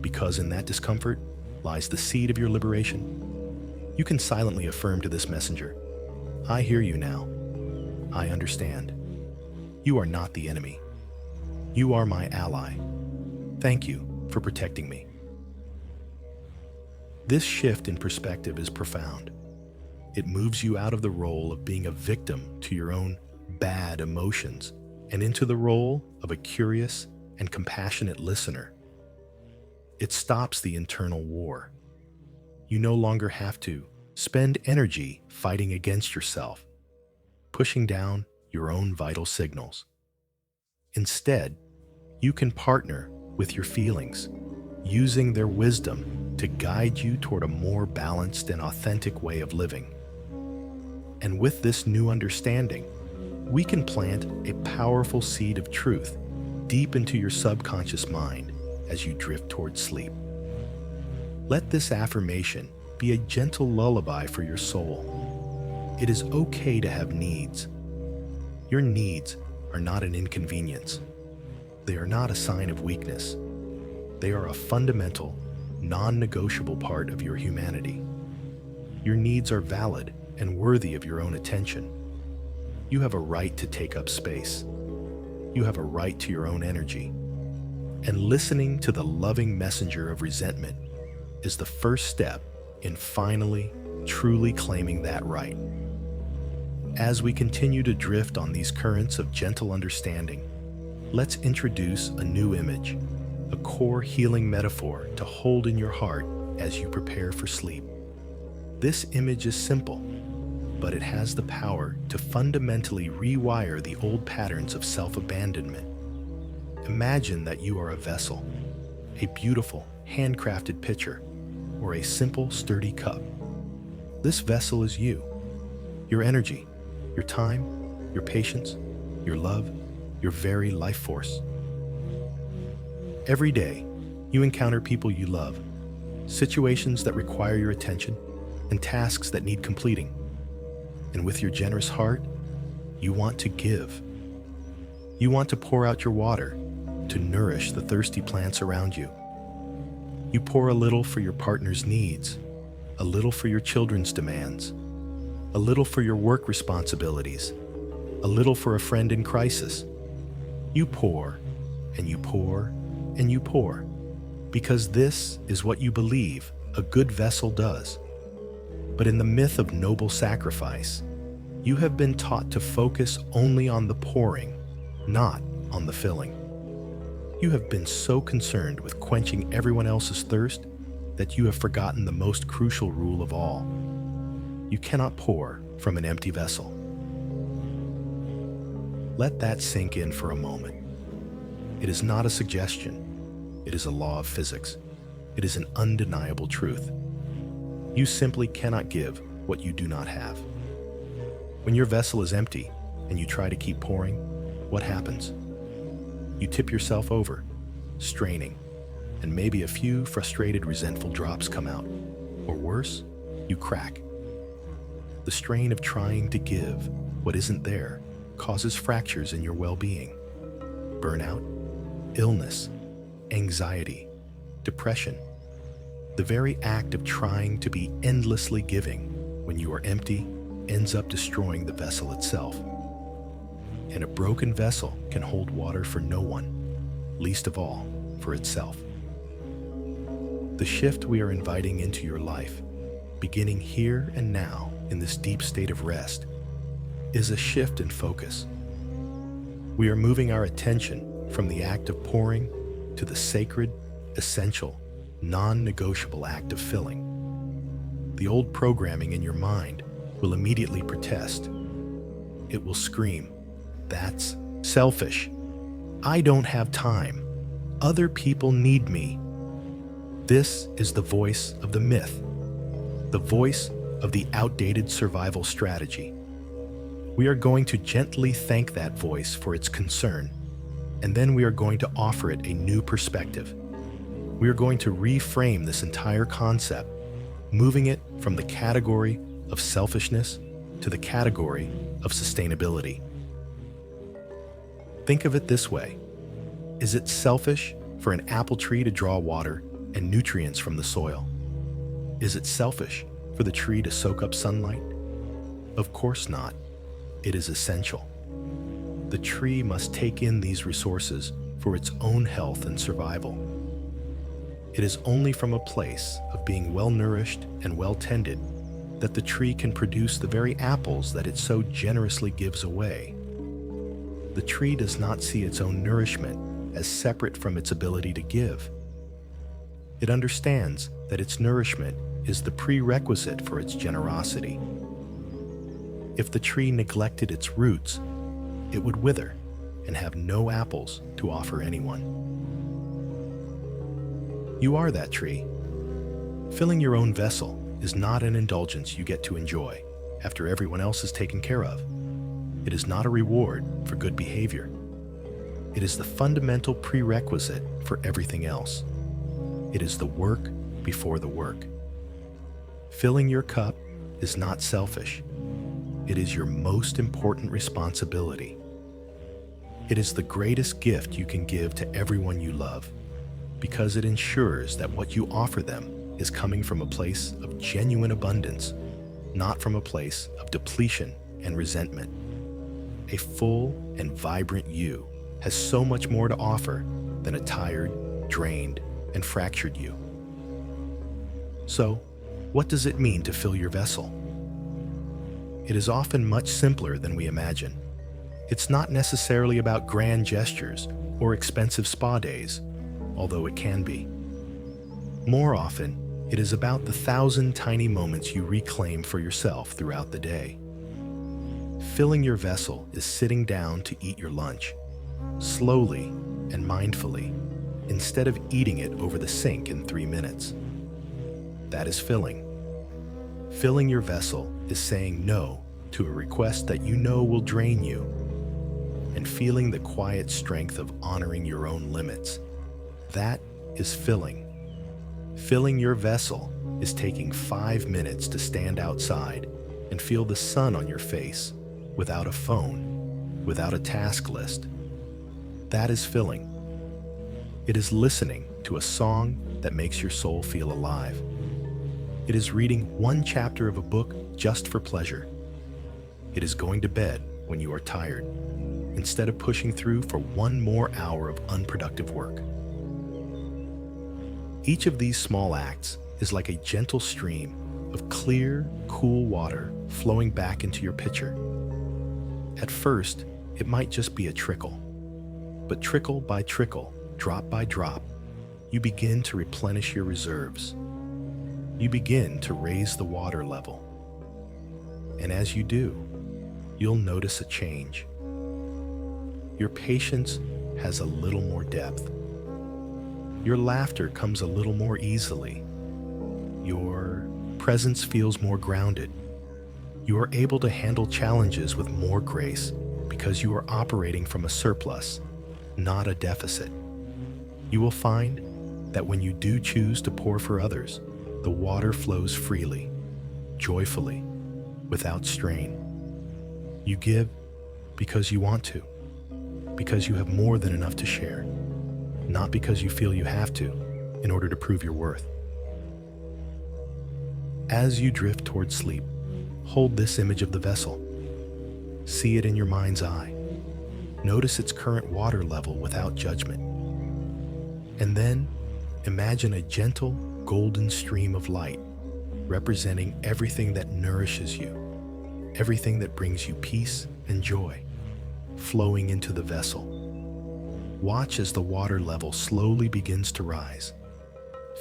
because in that discomfort lies the seed of your liberation. You can silently affirm to this messenger, I hear you now. I understand. You are not the enemy. You are my ally. Thank you for protecting me. This shift in perspective is profound. It moves you out of the role of being a victim to your own bad emotions and into the role of a curious and compassionate listener. It stops the internal war. You no longer have to spend energy fighting against yourself, pushing down your own vital signals. Instead, you can partner with your feelings, using their wisdom to guide you toward a more balanced and authentic way of living. And with this new understanding, we can plant a powerful seed of truth deep into your subconscious mind as you drift toward sleep. Let this affirmation be a gentle lullaby for your soul. It is okay to have needs. Your needs are not an inconvenience. They are not a sign of weakness. They are a fundamental, non-negotiable part of your humanity. Your needs are valid and worthy of your own attention. You have a right to take up space. You have a right to your own energy. And listening to the loving messenger of resentment is the first step in finally, truly claiming that right. As we continue to drift on these currents of gentle understanding, let's introduce a new image, a core healing metaphor to hold in your heart as you prepare for sleep. This image is simple, but it has the power to fundamentally rewire the old patterns of self-abandonment. Imagine that you are a vessel, a beautiful, handcrafted pitcher, or a simple, sturdy cup. This vessel is you, your energy, your time, your patience, your love, your very life force. Every day, you encounter people you love, situations that require your attention, and tasks that need completing. And with your generous heart, you want to give. You want to pour out your water to nourish the thirsty plants around you. You pour a little for your partner's needs, a little for your children's demands, a little for your work responsibilities, a little for a friend in crisis. You pour, and you pour, and you pour, because this is what you believe a good vessel does. But in the myth of noble sacrifice, you have been taught to focus only on the pouring, not on the filling. You have been so concerned with quenching everyone else's thirst that you have forgotten the most crucial rule of all. You cannot pour from an empty vessel. Let that sink in for a moment. It is not a suggestion. It is a law of physics. It is an undeniable truth. You simply cannot give what you do not have. When your vessel is empty and you try to keep pouring, what happens? You tip yourself over, straining, and maybe a few frustrated, resentful drops come out. Or worse, you crack. The strain of trying to give what isn't there causes fractures in your well-being. Burnout, illness, anxiety, depression. The very act of trying to be endlessly giving when you are empty ends up destroying the vessel itself. And a broken vessel can hold water for no one, least of all for itself. The shift we are inviting into your life, beginning here and now in this deep state of rest, is a shift in focus. We are moving our attention from the act of pouring to the sacred, essential, non-negotiable act of filling. The old programming in your mind will immediately protest. It will scream, "That's selfish. I don't have time. Other people need me." This is the voice of the myth, the voice of the outdated survival strategy. We are going to gently thank that voice for its concern, and then we are going to offer it a new perspective. We are going to reframe this entire concept, moving it from the category of selfishness to the category of sustainability. Think of it this way. Is it selfish for an apple tree to draw water and nutrients from the soil? Is it selfish for the tree to soak up sunlight? Of course not. It is essential. The tree must take in these resources for its own health and survival. It is only from a place of being well-nourished and well-tended that the tree can produce the very apples that it so generously gives away. The tree does not see its own nourishment as separate from its ability to give. It understands that its nourishment is the prerequisite for its generosity. If the tree neglected its roots, it would wither and have no apples to offer anyone. You are that tree. Filling your own vessel is not an indulgence you get to enjoy after everyone else is taken care of. It is not a reward for good behavior. It is the fundamental prerequisite for everything else. It is the work before the work. Filling your cup is not selfish. It is your most important responsibility. It is the greatest gift you can give to everyone you love, because it ensures that what you offer them is coming from a place of genuine abundance, not from a place of depletion and resentment. A full and vibrant you has so much more to offer than a tired, drained, and fractured you. So, what does it mean to fill your vessel? It is often much simpler than we imagine. It's not necessarily about grand gestures or expensive spa days, although it can be. More often, it is about the 1,000 tiny moments you reclaim for yourself throughout the day. Filling your vessel is sitting down to eat your lunch, slowly and mindfully, instead of eating it over the sink in 3 minutes. That is filling. Filling your vessel is saying no to a request that you know will drain you, and feeling the quiet strength of honoring your own limits. That is filling. Filling your vessel is taking 5 minutes to stand outside and feel the sun on your face without a phone, without a task list. That is filling. It is listening to a song that makes your soul feel alive. It is reading one chapter of a book just for pleasure. It is going to bed when you are tired, instead of pushing through for one more hour of unproductive work. Each of these small acts is like a gentle stream of clear, cool water flowing back into your pitcher. At first, it might just be a trickle, but trickle by trickle, drop by drop, you begin to replenish your reserves. You begin to raise the water level. And as you do, you'll notice a change. Your patience has a little more depth. Your laughter comes a little more easily. Your presence feels more grounded. You are able to handle challenges with more grace because you are operating from a surplus, not a deficit. You will find that when you do choose to pour for others, the water flows freely, joyfully, without strain. You give because you want to, because you have more than enough to share, not because you feel you have to in order to prove your worth. As you drift toward sleep, hold this image of the vessel. See it in your mind's eye. Notice its current water level without judgment. And then imagine a gentle, golden stream of light representing everything that nourishes you, everything that brings you peace and joy, flowing into the vessel. Watch as the water level slowly begins to rise.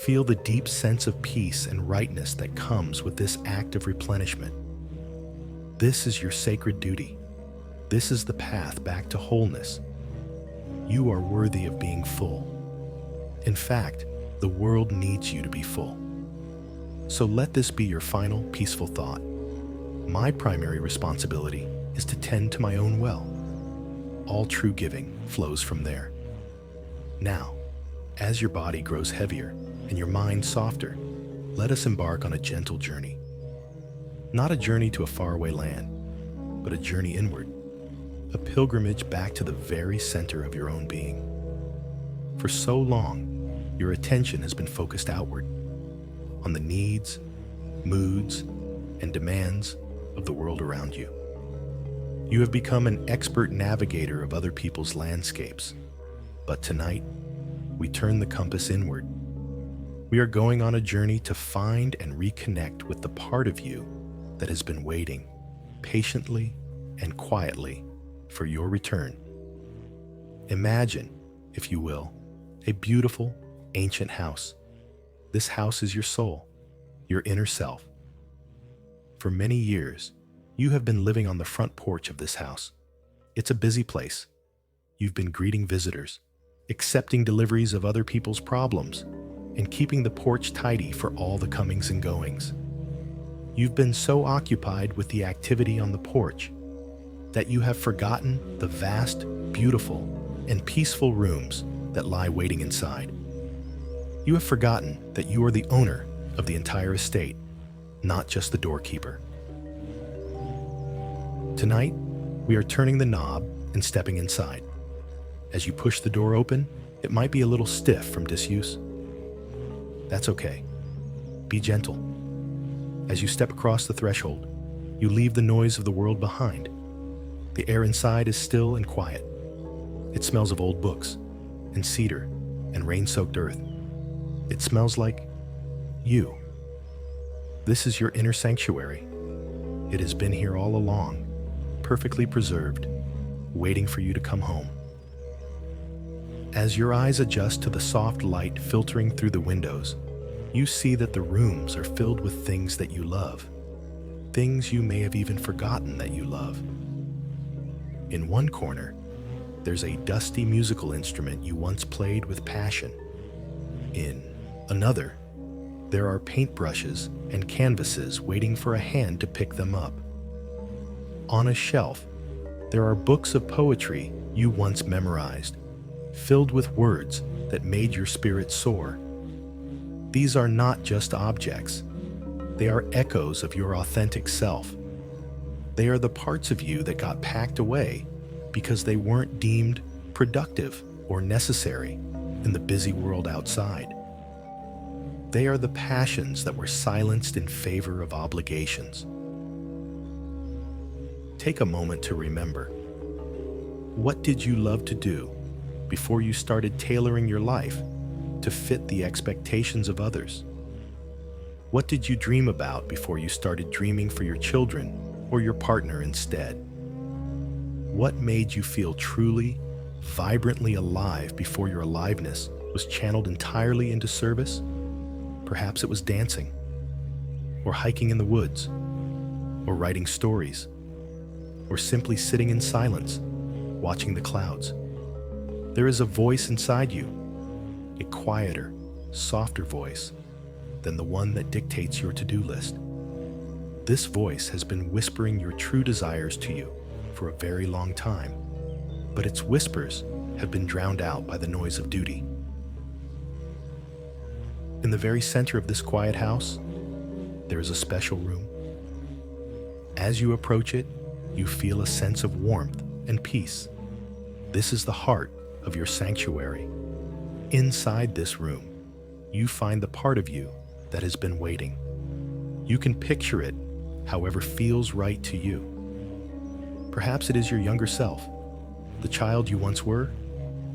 Feel the deep sense of peace and rightness that comes with this act of replenishment. This is your sacred duty. This is the path back to wholeness. You are worthy of being full. In fact, the world needs you to be full. So let this be your final peaceful thought. My primary responsibility is to tend to my own well. All true giving flows from there. Now, as your body grows heavier and your mind softer, let us embark on a gentle journey. Not a journey to a faraway land, but a journey inward, a pilgrimage back to the very center of your own being. For so long, your attention has been focused outward, on the needs, moods, and demands of the world around you. You have become an expert navigator of other people's landscapes. But tonight, we turn the compass inward. We are going on a journey to find and reconnect with the part of you that has been waiting patiently and quietly for your return. Imagine, if you will, a beautiful, ancient house. This house is your soul, your inner self. For many years, you have been living on the front porch of this house. It's a busy place. You've been greeting visitors, accepting deliveries of other people's problems, and keeping the porch tidy for all the comings and goings. You've been so occupied with the activity on the porch that you have forgotten the vast, beautiful, and peaceful rooms that lie waiting inside. You have forgotten that you are the owner of the entire estate, not just the doorkeeper. Tonight, we are turning the knob and stepping inside. As you push the door open, it might be a little stiff from disuse. That's okay. Be gentle. As you step across the threshold, you leave the noise of the world behind. The air inside is still and quiet. It smells of old books and cedar and rain-soaked earth. It smells like you. This is your inner sanctuary. It has been here all along, perfectly preserved, waiting for you to come home. As your eyes adjust to the soft light filtering through the windows, you see that the rooms are filled with things that you love, things you may have even forgotten that you love. In one corner, there's a dusty musical instrument you once played with passion. In another, there are paintbrushes and canvases waiting for a hand to pick them up. On a shelf, there are books of poetry you once memorized, filled with words that made your spirit soar. These are not just objects. They are echoes of your authentic self. They are the parts of you that got packed away because they weren't deemed productive or necessary in the busy world outside. They are the passions that were silenced in favor of obligations. Take a moment to remember. What did you love to do before you started tailoring your life to fit the expectations of others? What did you dream about before you started dreaming for your children or your partner instead? What made you feel truly, vibrantly alive before your aliveness was channeled entirely into service? Perhaps it was dancing, or hiking in the woods, or writing stories, or simply sitting in silence, watching the clouds. There is a voice inside you, a quieter, softer voice than the one that dictates your to-do list. This voice has been whispering your true desires to you for a very long time, but its whispers have been drowned out by the noise of duty. In the very center of this quiet house, there is a special room. As you approach it, you feel a sense of warmth and peace. This is the heart of your sanctuary. Inside this room, you find the part of you that has been waiting. You can picture it however feels right to you. Perhaps it is your younger self, the child you once were,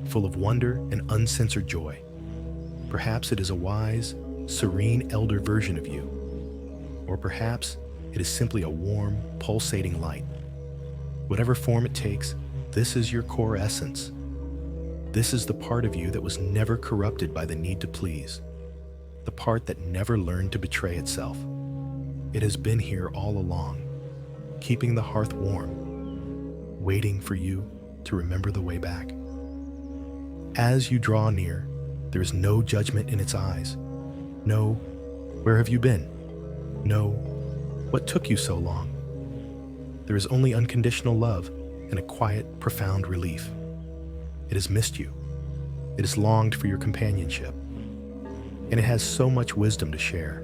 full of wonder and uncensored joy. Perhaps it is a wise, serene elder version of you. Or perhaps it is simply a warm, pulsating light. Whatever form it takes, this is your core essence. This is the part of you that was never corrupted by the need to please, the part that never learned to betray itself. It has been here all along, keeping the hearth warm, waiting for you to remember the way back. As you draw near, there is no judgment in its eyes. No, where have you been? No, what took you so long? There is only unconditional love and a quiet, profound relief. It has missed you. It has longed for your companionship. And it has so much wisdom to share.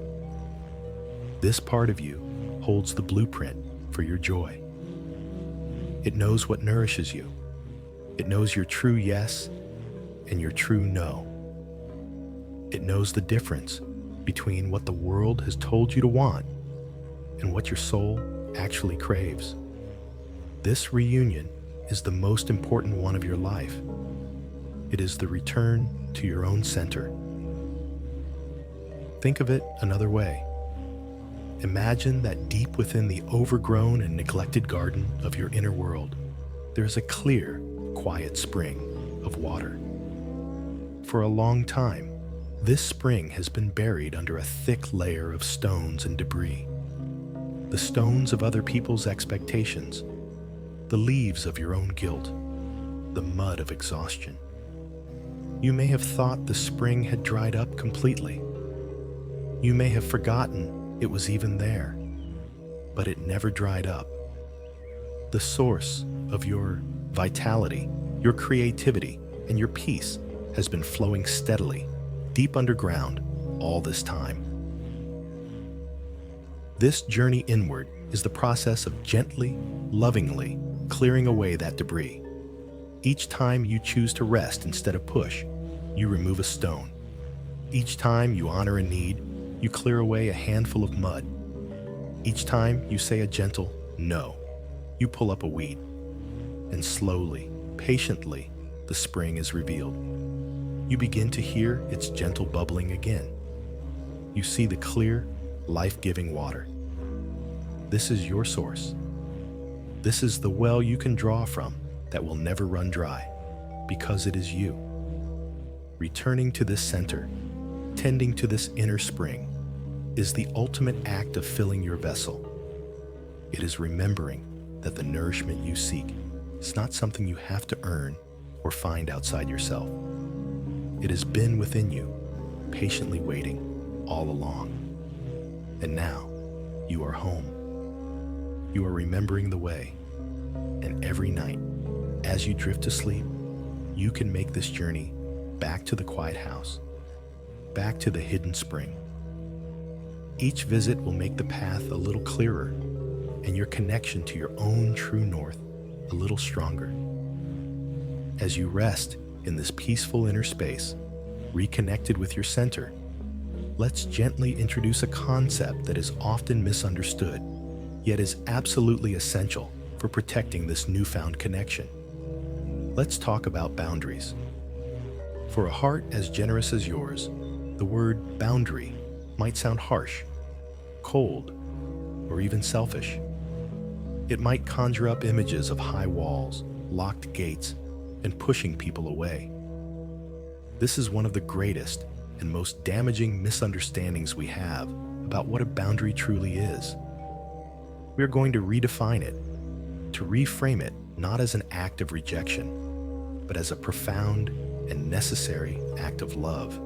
This part of you holds the blueprint for your joy. It knows what nourishes you. It knows your true yes and your true no. It knows the difference between what the world has told you to want and what your soul actually craves. This reunion is the most important one of your life. It is the return to your own center. Think of it another way. Imagine that deep within the overgrown and neglected garden of your inner world, there is a clear, quiet spring of water. For a long time, this spring has been buried under a thick layer of stones and debris. The stones of other people's expectations, the leaves of your own guilt, the mud of exhaustion. You may have thought the spring had dried up completely. You may have forgotten it was even there, but it never dried up. The source of your vitality, your creativity, and your peace has been flowing steadily, deep underground, all this time. This journey inward is the process of gently, lovingly clearing away that debris. Each time you choose to rest instead of push, you remove a stone. Each time you honor a need, you clear away a handful of mud. Each time you say a gentle no, you pull up a weed. And slowly, patiently, the spring is revealed. You begin to hear its gentle bubbling again. You see the clear, life-giving water. This is your source. This is the well you can draw from that will never run dry, because it is you. Returning to this center, tending to this inner spring, is the ultimate act of filling your vessel. It is remembering that the nourishment you seek is not something you have to earn or find outside yourself. It has been within you, patiently waiting all along. And now, you are home. You are remembering the way. And every night, as you drift to sleep, you can make this journey back to the quiet house, back to the hidden spring. Each visit will make the path a little clearer and your connection to your own true north a little stronger. As you rest in this peaceful inner space, reconnected with your center, let's gently introduce a concept that is often misunderstood, yet is absolutely essential for protecting this newfound connection. Let's talk about boundaries. For a heart as generous as yours, the word boundary might sound harsh, cold, or even selfish. It might conjure up images of high walls, locked gates, and pushing people away. This is one of the greatest and most damaging misunderstandings we have about what a boundary truly is. We are going to redefine it, to reframe it not as an act of rejection, but as a profound and necessary act of love.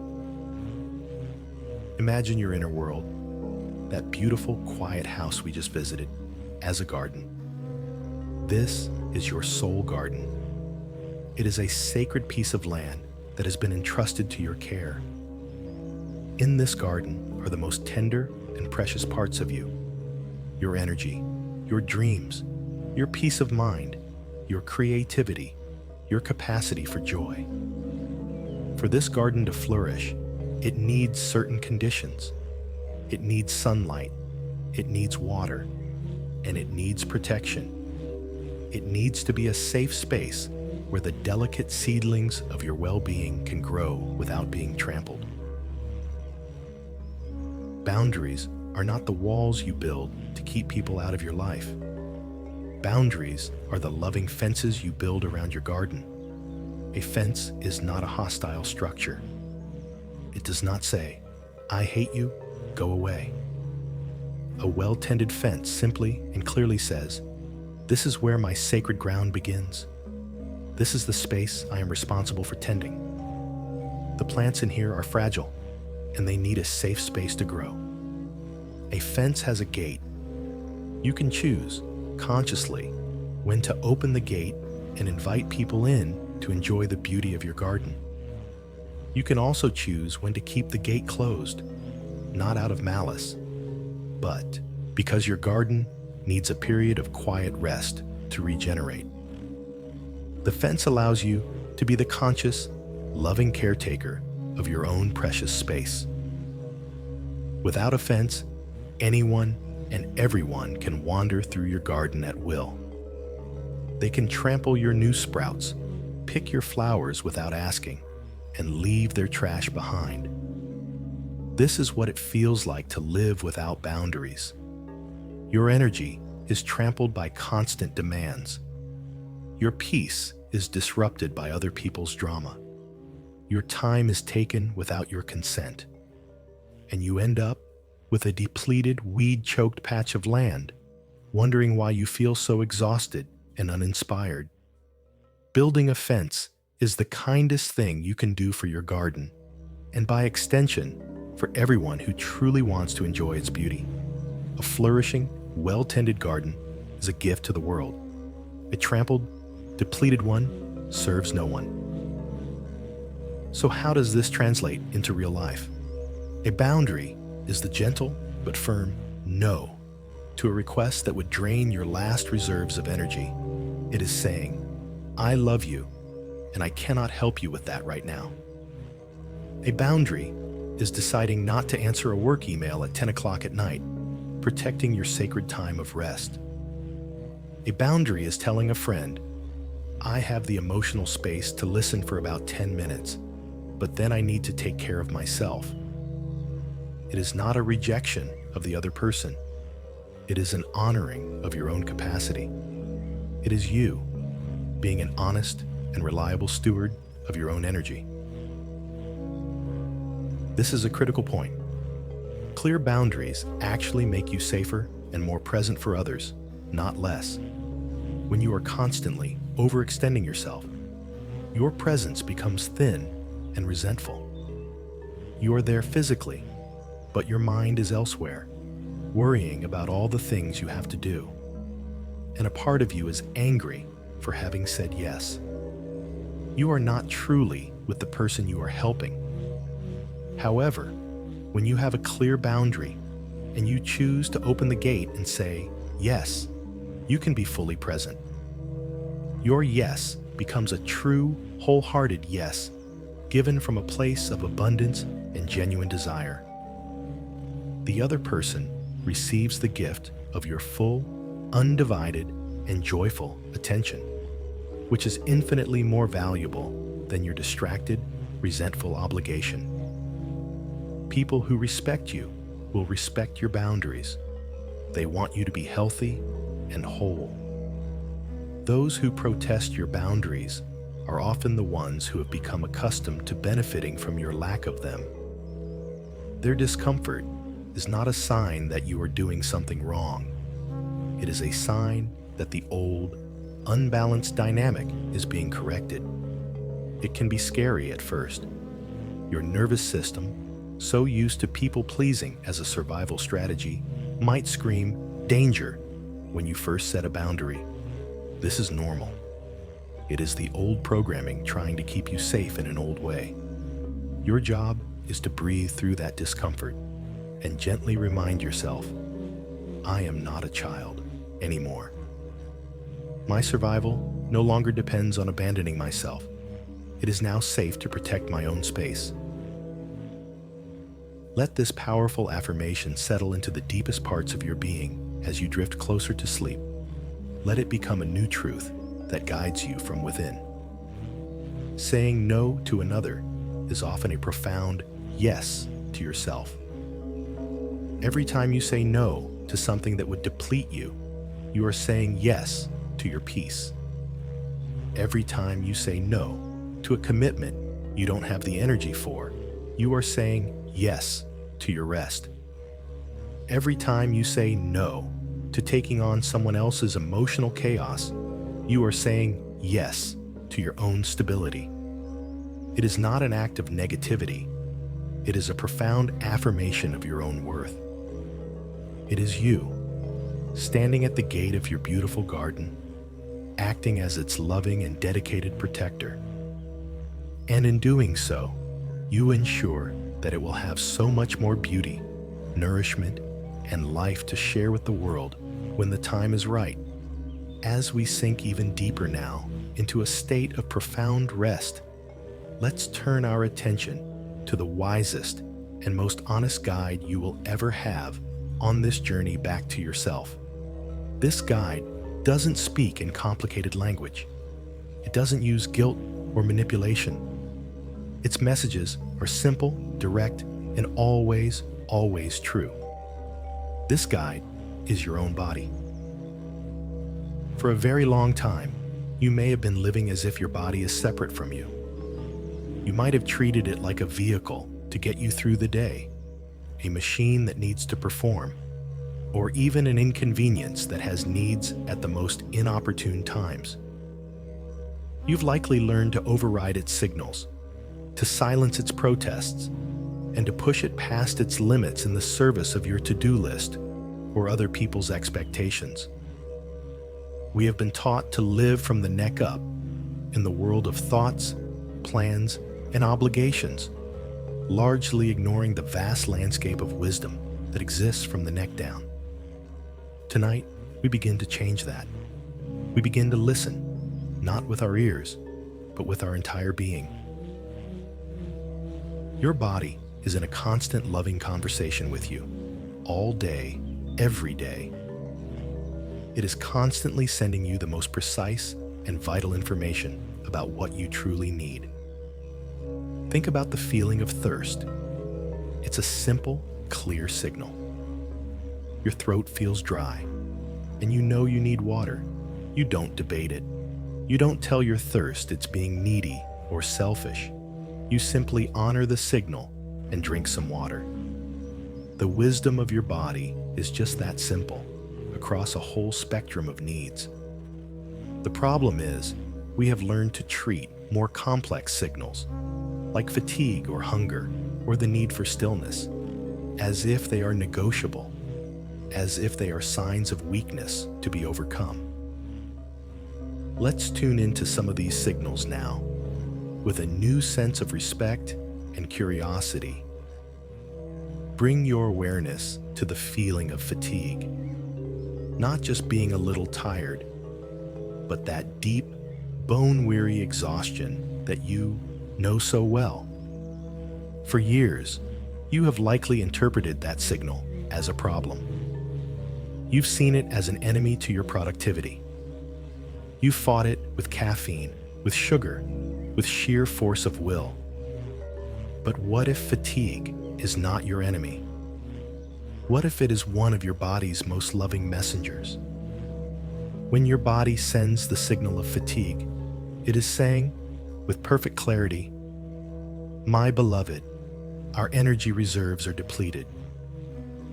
Imagine your inner world, that beautiful, quiet house we just visited, as a garden. This is your soul garden. It is a sacred piece of land that has been entrusted to your care. In this garden are the most tender and precious parts of you: your energy, your dreams, your peace of mind, your creativity, your capacity for joy. For this garden to flourish, it needs certain conditions. It needs sunlight, it needs water, and it needs protection. It needs to be a safe space where the delicate seedlings of your well-being can grow without being trampled. Boundaries are not the walls you build to keep people out of your life. Boundaries are the loving fences you build around your garden. A fence is not a hostile structure. It does not say, "I hate you, go away." A well-tended fence simply and clearly says, "This is where my sacred ground begins. This is the space I am responsible for tending. The plants in here are fragile, and they need a safe space to grow." A fence has a gate. You can choose, consciously, when to open the gate and invite people in to enjoy the beauty of your garden. You can also choose when to keep the gate closed, not out of malice, but because your garden needs a period of quiet rest to regenerate. The fence allows you to be the conscious, loving caretaker of your own precious space. Without a fence, anyone and everyone can wander through your garden at will. They can trample your new sprouts, pick your flowers without asking, and leave their trash behind. This is what it feels like to live without boundaries. Your energy is trampled by constant demands. Your peace is disrupted by other people's drama. Your time is taken without your consent. And you end up with a depleted, weed-choked patch of land, wondering why you feel so exhausted and uninspired. Building a fence is the kindest thing you can do for your garden, and by extension, for everyone who truly wants to enjoy its beauty. A flourishing, well-tended garden is a gift to the world. A trampled, depleted one serves no one. So how does this translate into real life? A boundary is the gentle but firm no to a request that would drain your last reserves of energy. It is saying, I love you, and I cannot help you with that right now. A boundary is deciding not to answer a work email at 10 o'clock at night, protecting your sacred time of rest. A boundary is telling a friend, I have the emotional space to listen for about 10 minutes, but then I need to take care of myself. It is not a rejection of the other person. It is an honoring of your own capacity. It is you being an honest and reliable steward of your own energy. This is a critical point. Clear boundaries actually make you safer and more present for others, not less. When you are constantly overextending yourself, your presence becomes thin and resentful. You are there physically, but your mind is elsewhere, worrying about all the things you have to do. And a part of you is angry for having said yes. You are not truly with the person you are helping. However, when you have a clear boundary and you choose to open the gate and say, yes, you can be fully present. Your yes becomes a true, wholehearted yes, given from a place of abundance and genuine desire. The other person receives the gift of your full, undivided, and joyful attention, which is infinitely more valuable than your distracted, resentful obligation. People who respect you will respect your boundaries. They want you to be healthy and whole. Those who protest your boundaries are often the ones who have become accustomed to benefiting from your lack of them. Their discomfort is not a sign that you are doing something wrong. It is a sign that the old, unbalanced dynamic is being corrected. It can be scary at first. Your nervous system, so used to people-pleasing as a survival strategy, might scream, danger, when you first set a boundary. This is normal. It is the old programming trying to keep you safe in an old way. Your job is to breathe through that discomfort and gently remind yourself, I am not a child anymore. My survival no longer depends on abandoning myself. It is now safe to protect my own space. Let this powerful affirmation settle into the deepest parts of your being as you drift closer to sleep. Let it become a new truth that guides you from within. Saying no to another is often a profound yes to yourself. Every time you say no to something that would deplete you, you are saying yes to your peace. Every time you say no to a commitment you don't have the energy for, you are saying yes to your rest. Every time you say no to taking on someone else's emotional chaos, you are saying yes to your own stability. It is not an act of negativity. It is a profound affirmation of your own worth. It is you, standing at the gate of your beautiful garden, acting as its loving and dedicated protector. And in doing so, you ensure that it will have so much more beauty, nourishment, and life to share with the world when the time is right. As we sink even deeper now into a state of profound rest, let's turn our attention to the wisest and most honest guide you will ever have on this journey back to yourself. This guide doesn't speak in complicated language. It doesn't use guilt or manipulation. Its messages are simple, direct, and always, always true. This guide is your own body. For a very long time, you may have been living as if your body is separate from you. You might have treated it like a vehicle to get you through the day, a machine that needs to perform, or even an inconvenience that has needs at the most inopportune times. You've likely learned to override its signals, to silence its protests, and to push it past its limits in the service of your to-do list or other people's expectations. We have been taught to live from the neck up in the world of thoughts, plans, and obligations, largely ignoring the vast landscape of wisdom that exists from the neck down. Tonight, we begin to change that. We begin to listen, not with our ears, but with our entire being. Your body is in a constant loving conversation with you, all day, every day. It is constantly sending you the most precise and vital information about what you truly need. Think about the feeling of thirst. It's a simple, clear signal. Your throat feels dry, and you know you need water. You don't debate it. You don't tell your thirst it's being needy or selfish. You simply honor the signal and drink some water. The wisdom of your body is just that simple, across a whole spectrum of needs. The problem is, we have learned to treat more complex signals, like fatigue or hunger, or the need for stillness, as if they are negotiable, as if they are signs of weakness to be overcome. Let's tune into some of these signals now, with a new sense of respect and curiosity. Bring your awareness to the feeling of fatigue, not just being a little tired, but that deep, bone-weary exhaustion that you know so well. For years, you have likely interpreted that signal as a problem. You've seen it as an enemy to your productivity. You've fought it with caffeine, with sugar, with sheer force of will. But what if fatigue is not your enemy? What if it is one of your body's most loving messengers? When your body sends the signal of fatigue, it is saying, with perfect clarity, "My beloved, our energy reserves are depleted.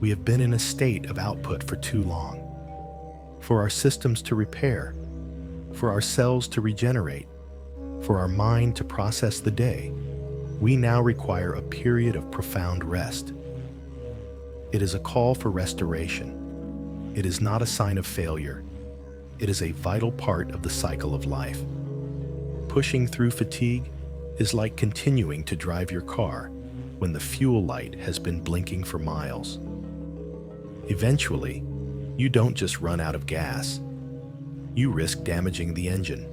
We have been in a state of output for too long. For our systems to repair, for our cells to regenerate, for our mind to process the day, we now require a period of profound rest." It is a call for restoration. It is not a sign of failure. It is a vital part of the cycle of life. Pushing through fatigue is like continuing to drive your car when the fuel light has been blinking for miles. Eventually, you don't just run out of gas. You risk damaging the engine.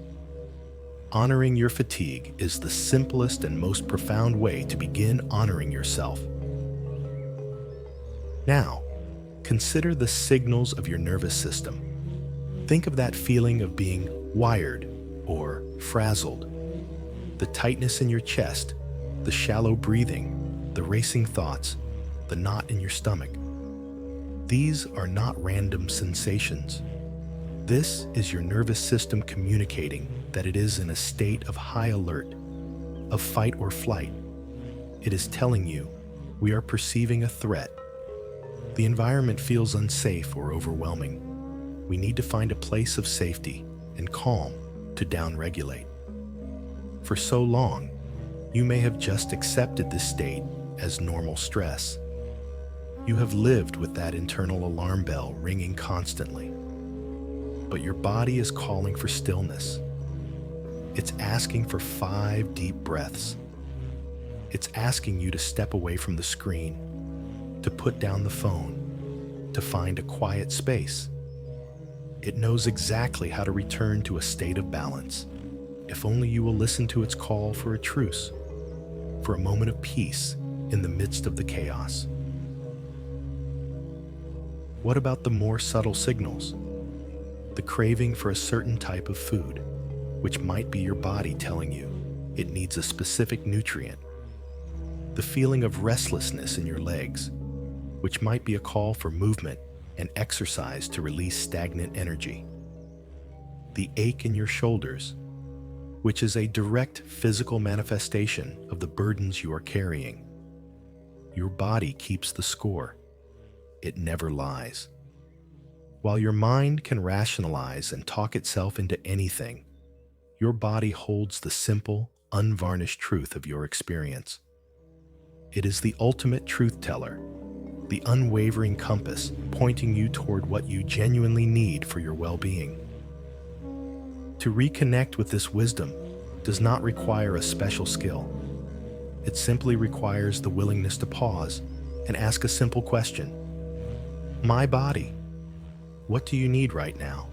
Honoring your fatigue is the simplest and most profound way to begin honoring yourself. Now, consider the signals of your nervous system. Think of that feeling of being wired or frazzled. The tightness in your chest, the shallow breathing, the racing thoughts, the knot in your stomach. These are not random sensations. This is your nervous system communicating that it is in a state of high alert, of fight or flight. It is telling you, we are perceiving a threat. The environment feels unsafe or overwhelming. We need to find a place of safety and calm to downregulate. For so long, you may have just accepted this state as normal stress. You have lived with that internal alarm bell ringing constantly. But your body is calling for stillness. It's asking for 5 deep breaths. It's asking you to step away from the screen, to put down the phone, to find a quiet space. It knows exactly how to return to a state of balance, if only you will listen to its call for a truce, for a moment of peace in the midst of the chaos. What about the more subtle signals? The craving for a certain type of food, which might be your body telling you it needs a specific nutrient. The feeling of restlessness in your legs, which might be a call for movement and exercise to release stagnant energy. The ache in your shoulders, which is a direct physical manifestation of the burdens you are carrying. Your body keeps the score. It never lies. While your mind can rationalize and talk itself into anything, your body holds the simple, unvarnished truth of your experience. It is the ultimate truth teller, the unwavering compass pointing you toward what you genuinely need for your well-being. To reconnect with this wisdom does not require a special skill. It simply requires the willingness to pause and ask a simple question. My body, what do you need right now?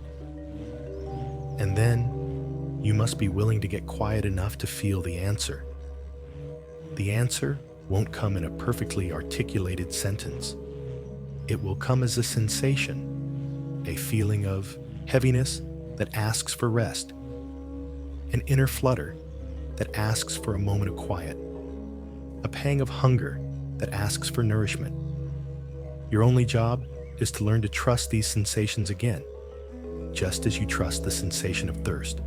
And then you must be willing to get quiet enough to feel the answer. The answer won't come in a perfectly articulated sentence. It will come as a sensation, a feeling of heaviness that asks for rest, an inner flutter that asks for a moment of quiet, a pang of hunger that asks for nourishment. Your only job is to learn to trust these sensations again, just as you trust the sensation of thirst.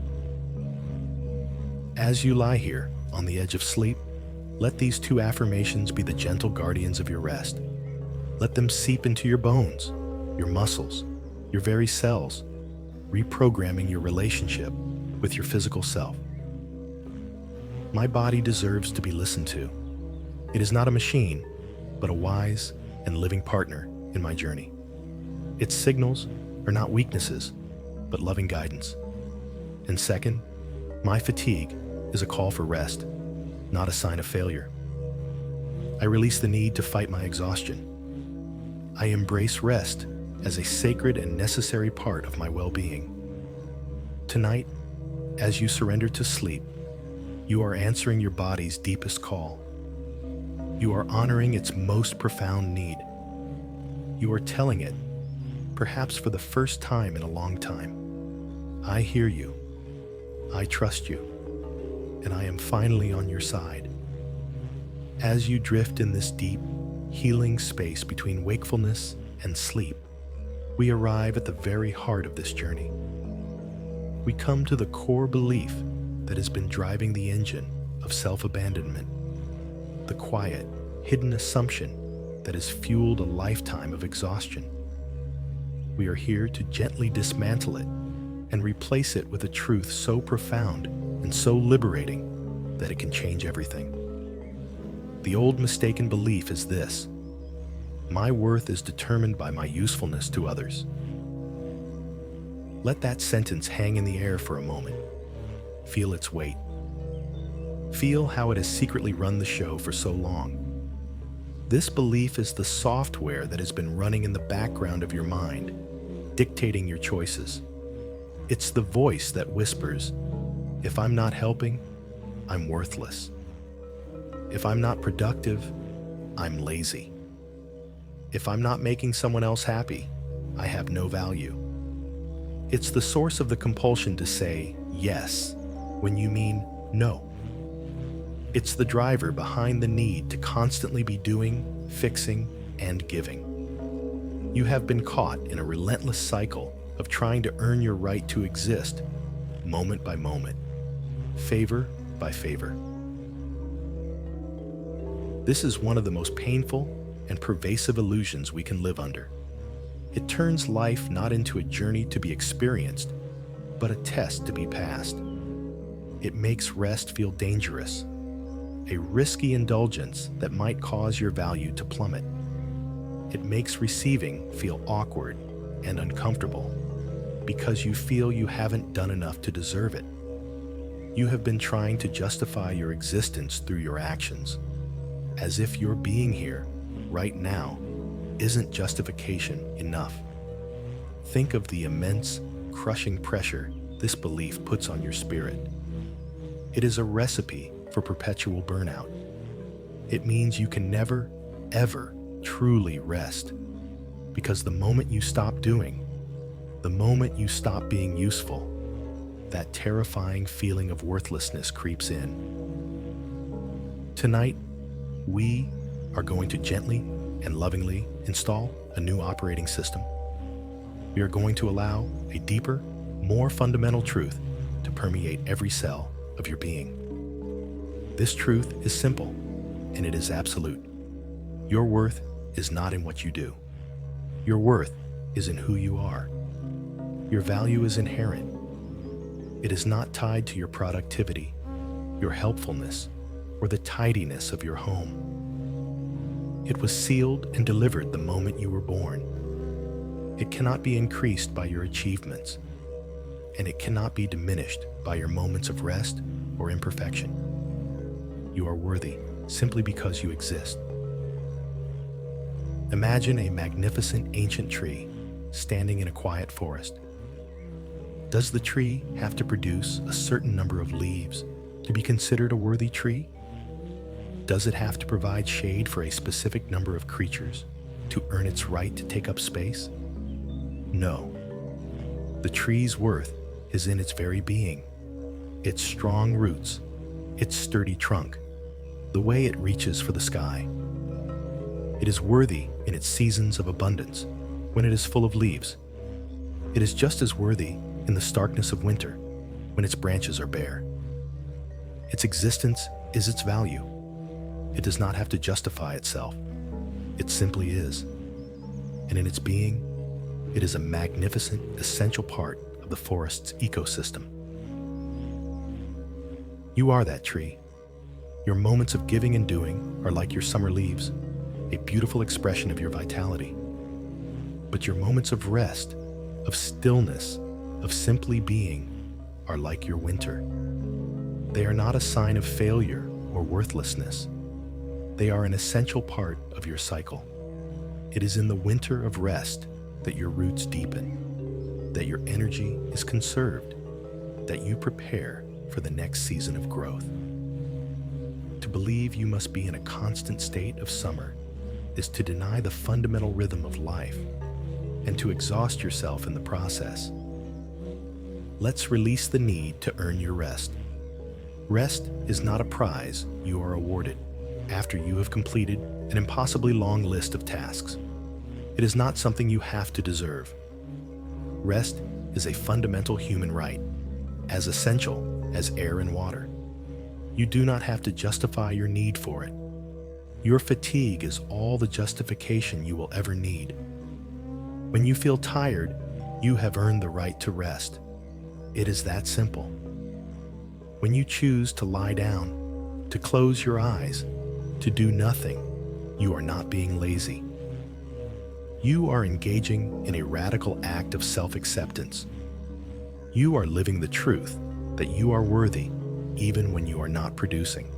As you lie here on the edge of sleep, let these two affirmations be the gentle guardians of your rest. Let them seep into your bones, your muscles, your very cells, reprogramming your relationship with your physical self. My body deserves to be listened to. It is not a machine, but a wise and living partner in my journey. Its signals are not weaknesses, but loving guidance. And second, my fatigue is a call for rest, not a sign of failure. I release the need to fight my exhaustion. I embrace rest as a sacred and necessary part of my well-being. Tonight, as you surrender to sleep, you are answering your body's deepest call. You are honoring its most profound need. You are telling it, perhaps for the first time in a long time, I hear you, I trust you, and I am finally on your side. As you drift in this deep, healing space between wakefulness and sleep, we arrive at the very heart of this journey. We come to the core belief that has been driving the engine of self-abandonment, the quiet, hidden assumption that has fueled a lifetime of exhaustion. We are here to gently dismantle it and replace it with a truth so profound and so liberating that it can change everything. The old mistaken belief is this: my worth is determined by my usefulness to others. Let that sentence hang in the air for a moment. Feel its weight. Feel how it has secretly run the show for so long. This belief is the software that has been running in the background of your mind, dictating your choices. It's the voice that whispers, if I'm not helping, I'm worthless. If I'm not productive, I'm lazy. If I'm not making someone else happy, I have no value. It's the source of the compulsion to say yes when you mean no. It's the driver behind the need to constantly be doing, fixing, and giving. You have been caught in a relentless cycle of trying to earn your right to exist, moment by moment, favor by favor. This is one of the most painful and pervasive illusions we can live under. It turns life not into a journey to be experienced, but a test to be passed. It makes rest feel dangerous, a risky indulgence that might cause your value to plummet. It makes receiving feel awkward and uncomfortable because you feel you haven't done enough to deserve it. You have been trying to justify your existence through your actions, as if your being here, right now, isn't justification enough. Think of the immense, crushing pressure this belief puts on your spirit. It is a recipe for perpetual burnout. It means you can never, ever truly rest, because the moment you stop doing, the moment you stop being useful, that terrifying feeling of worthlessness creeps in. Tonight, we are going to gently and lovingly install a new operating system. We are going to allow a deeper, more fundamental truth to permeate every cell of your being. This truth is simple, and it is absolute. Your worth is not in what you do. Your worth is in who you are. Your value is inherent. It is not tied to your productivity, your helpfulness, or the tidiness of your home. It was sealed and delivered the moment you were born. It cannot be increased by your achievements, and it cannot be diminished by your moments of rest or imperfection. You are worthy simply because you exist. Imagine a magnificent ancient tree standing in a quiet forest. Does the tree have to produce a certain number of leaves to be considered a worthy tree? Does it have to provide shade for a specific number of creatures to earn its right to take up space? No. The tree's worth is in its very being, its strong roots, its sturdy trunk, the way it reaches for the sky. It is worthy in its seasons of abundance, when it is full of leaves. It is just as worthy in the starkness of winter, when its branches are bare. Its existence is its value. It does not have to justify itself. It simply is. And in its being, it is a magnificent, essential part of the forest's ecosystem. You are that tree. Your moments of giving and doing are like your summer leaves, a beautiful expression of your vitality. But your moments of rest, of stillness, of simply being, are like your winter. They are not a sign of failure or worthlessness. They are an essential part of your cycle. It is in the winter of rest that your roots deepen, that your energy is conserved, that you prepare for the next season of growth. To believe you must be in a constant state of summer is to deny the fundamental rhythm of life and to exhaust yourself in the process. Let's release the need to earn your rest. Rest is not a prize you are awarded after you have completed an impossibly long list of tasks. It is not something you have to deserve. Rest is a fundamental human right, as essential as air and water. You do not have to justify your need for it. Your fatigue is all the justification you will ever need. When you feel tired, you have earned the right to rest. It is that simple. When you choose to lie down, to close your eyes, to do nothing, you are not being lazy. You are engaging in a radical act of self-acceptance. You are living the truth that you are worthy even when you are not producing.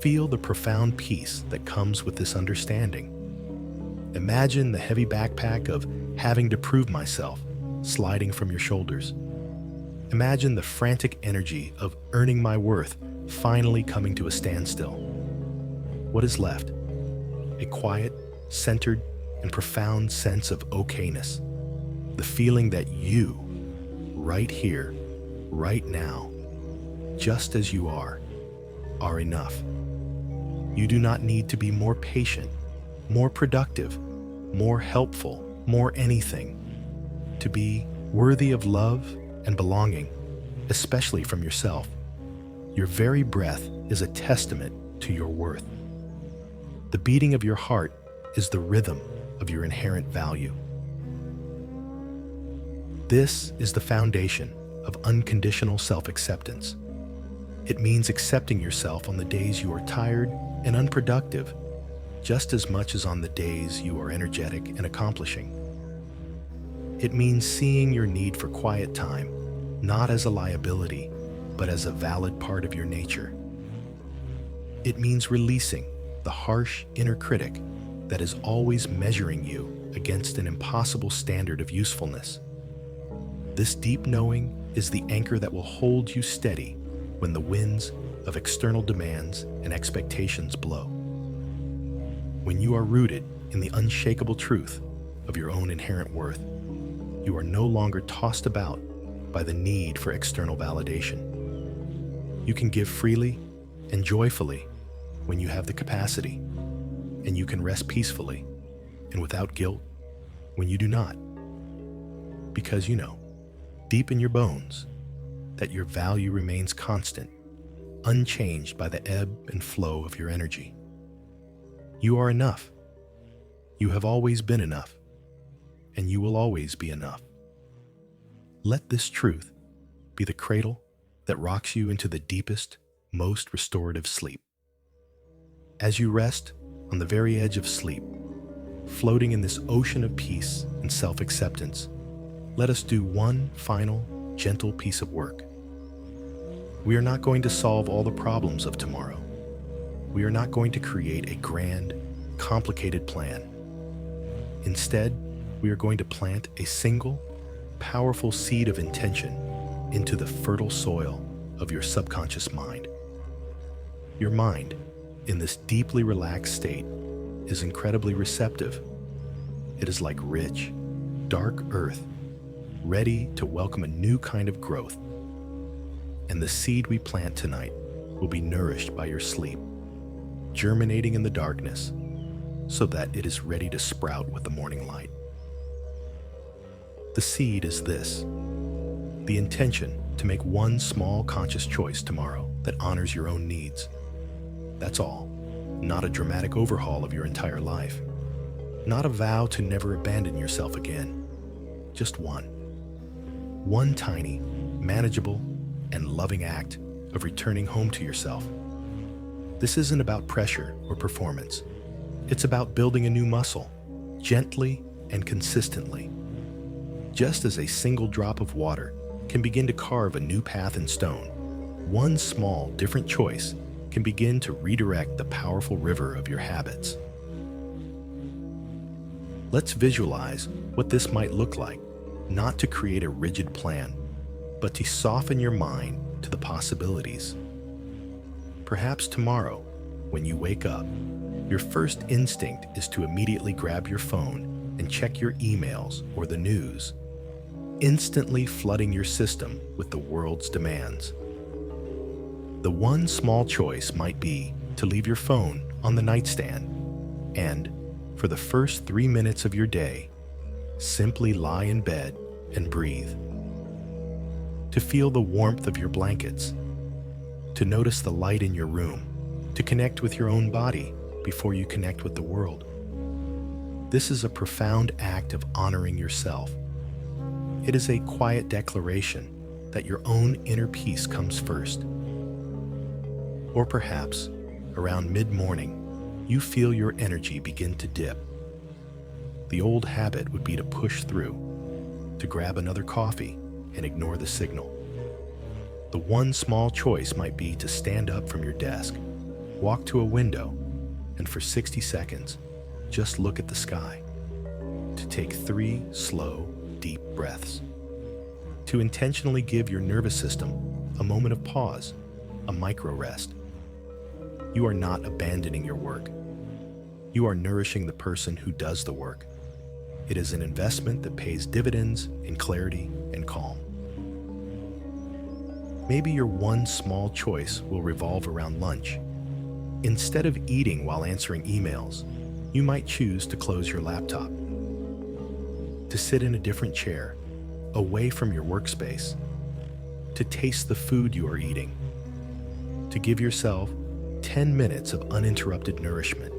Feel the profound peace that comes with this understanding. Imagine the heavy backpack of having to prove myself sliding from your shoulders. Imagine the frantic energy of earning my worth finally coming to a standstill. What is left? A quiet, centered, and profound sense of okayness. The feeling that you, right here, right now, just as you are enough. You do not need to be more patient, more productive, more helpful, more anything. To be worthy of love and belonging, especially from yourself. Your very breath is a testament to your worth. The beating of your heart is the rhythm of your inherent value. This is the foundation of unconditional self-acceptance. It means accepting yourself on the days you are tired and unproductive, just as much as on the days you are energetic and accomplishing. It means seeing your need for quiet time, not as a liability, but as a valid part of your nature. It means releasing the harsh inner critic that is always measuring you against an impossible standard of usefulness. This deep knowing is the anchor that will hold you steady when the winds of external demands and expectations blow. When you are rooted in the unshakable truth of your own inherent worth, you are no longer tossed about by the need for external validation. You can give freely and joyfully when you have the capacity, and you can rest peacefully and without guilt when you do not. Because you know, deep in your bones, that your value remains constant, unchanged by the ebb and flow of your energy. You are enough. You have always been enough, and you will always be enough. Let this truth be the cradle that rocks you into the deepest, most restorative sleep. As you rest on the very edge of sleep, floating in this ocean of peace and self-acceptance, let us do one final, gentle piece of work. We are not going to solve all the problems of tomorrow. We are not going to create a grand, complicated plan. Instead, we are going to plant a single, powerful seed of intention into the fertile soil of your subconscious mind. Your mind, in this deeply relaxed state, is incredibly receptive. It is like rich, dark earth, ready to welcome a new kind of growth. And the seed we plant tonight will be nourished by your sleep, germinating in the darkness so that it is ready to sprout with the morning light. The seed is this: the intention to make one small conscious choice tomorrow that honors your own needs. That's all. Not a dramatic overhaul of your entire life. Not a vow to never abandon yourself again. Just one. One tiny, manageable, and loving act of returning home to yourself. This isn't about pressure or performance. It's about building a new muscle, gently and consistently. Just as a single drop of water can begin to carve a new path in stone, one small, different choice can begin to redirect the powerful river of your habits. Let's visualize what this might look like, not to create a rigid plan, but to soften your mind to the possibilities. Perhaps tomorrow, when you wake up, your first instinct is to immediately grab your phone and check your emails or the news, instantly flooding your system with the world's demands. The one small choice might be to leave your phone on the nightstand and, for the first 3 minutes of your day, simply lie in bed and breathe. To feel the warmth of your blankets, to notice the light in your room, to connect with your own body before you connect with the world. This is a profound act of honoring yourself. It is a quiet declaration that your own inner peace comes first. Or perhaps, around mid-morning, you feel your energy begin to dip. The old habit would be to push through, to grab another coffee and ignore the signal. The one small choice might be to stand up from your desk, walk to a window, and for 60 seconds, just look at the sky. To take 3 slow, deep breaths. To intentionally give your nervous system a moment of pause, a micro rest. You are not abandoning your work. You are nourishing the person who does the work. It is an investment that pays dividends in clarity and calm. Maybe your one small choice will revolve around lunch. Instead of eating while answering emails, you might choose to close your laptop, to sit in a different chair, away from your workspace, to taste the food you are eating, to give yourself 10 minutes of uninterrupted nourishment.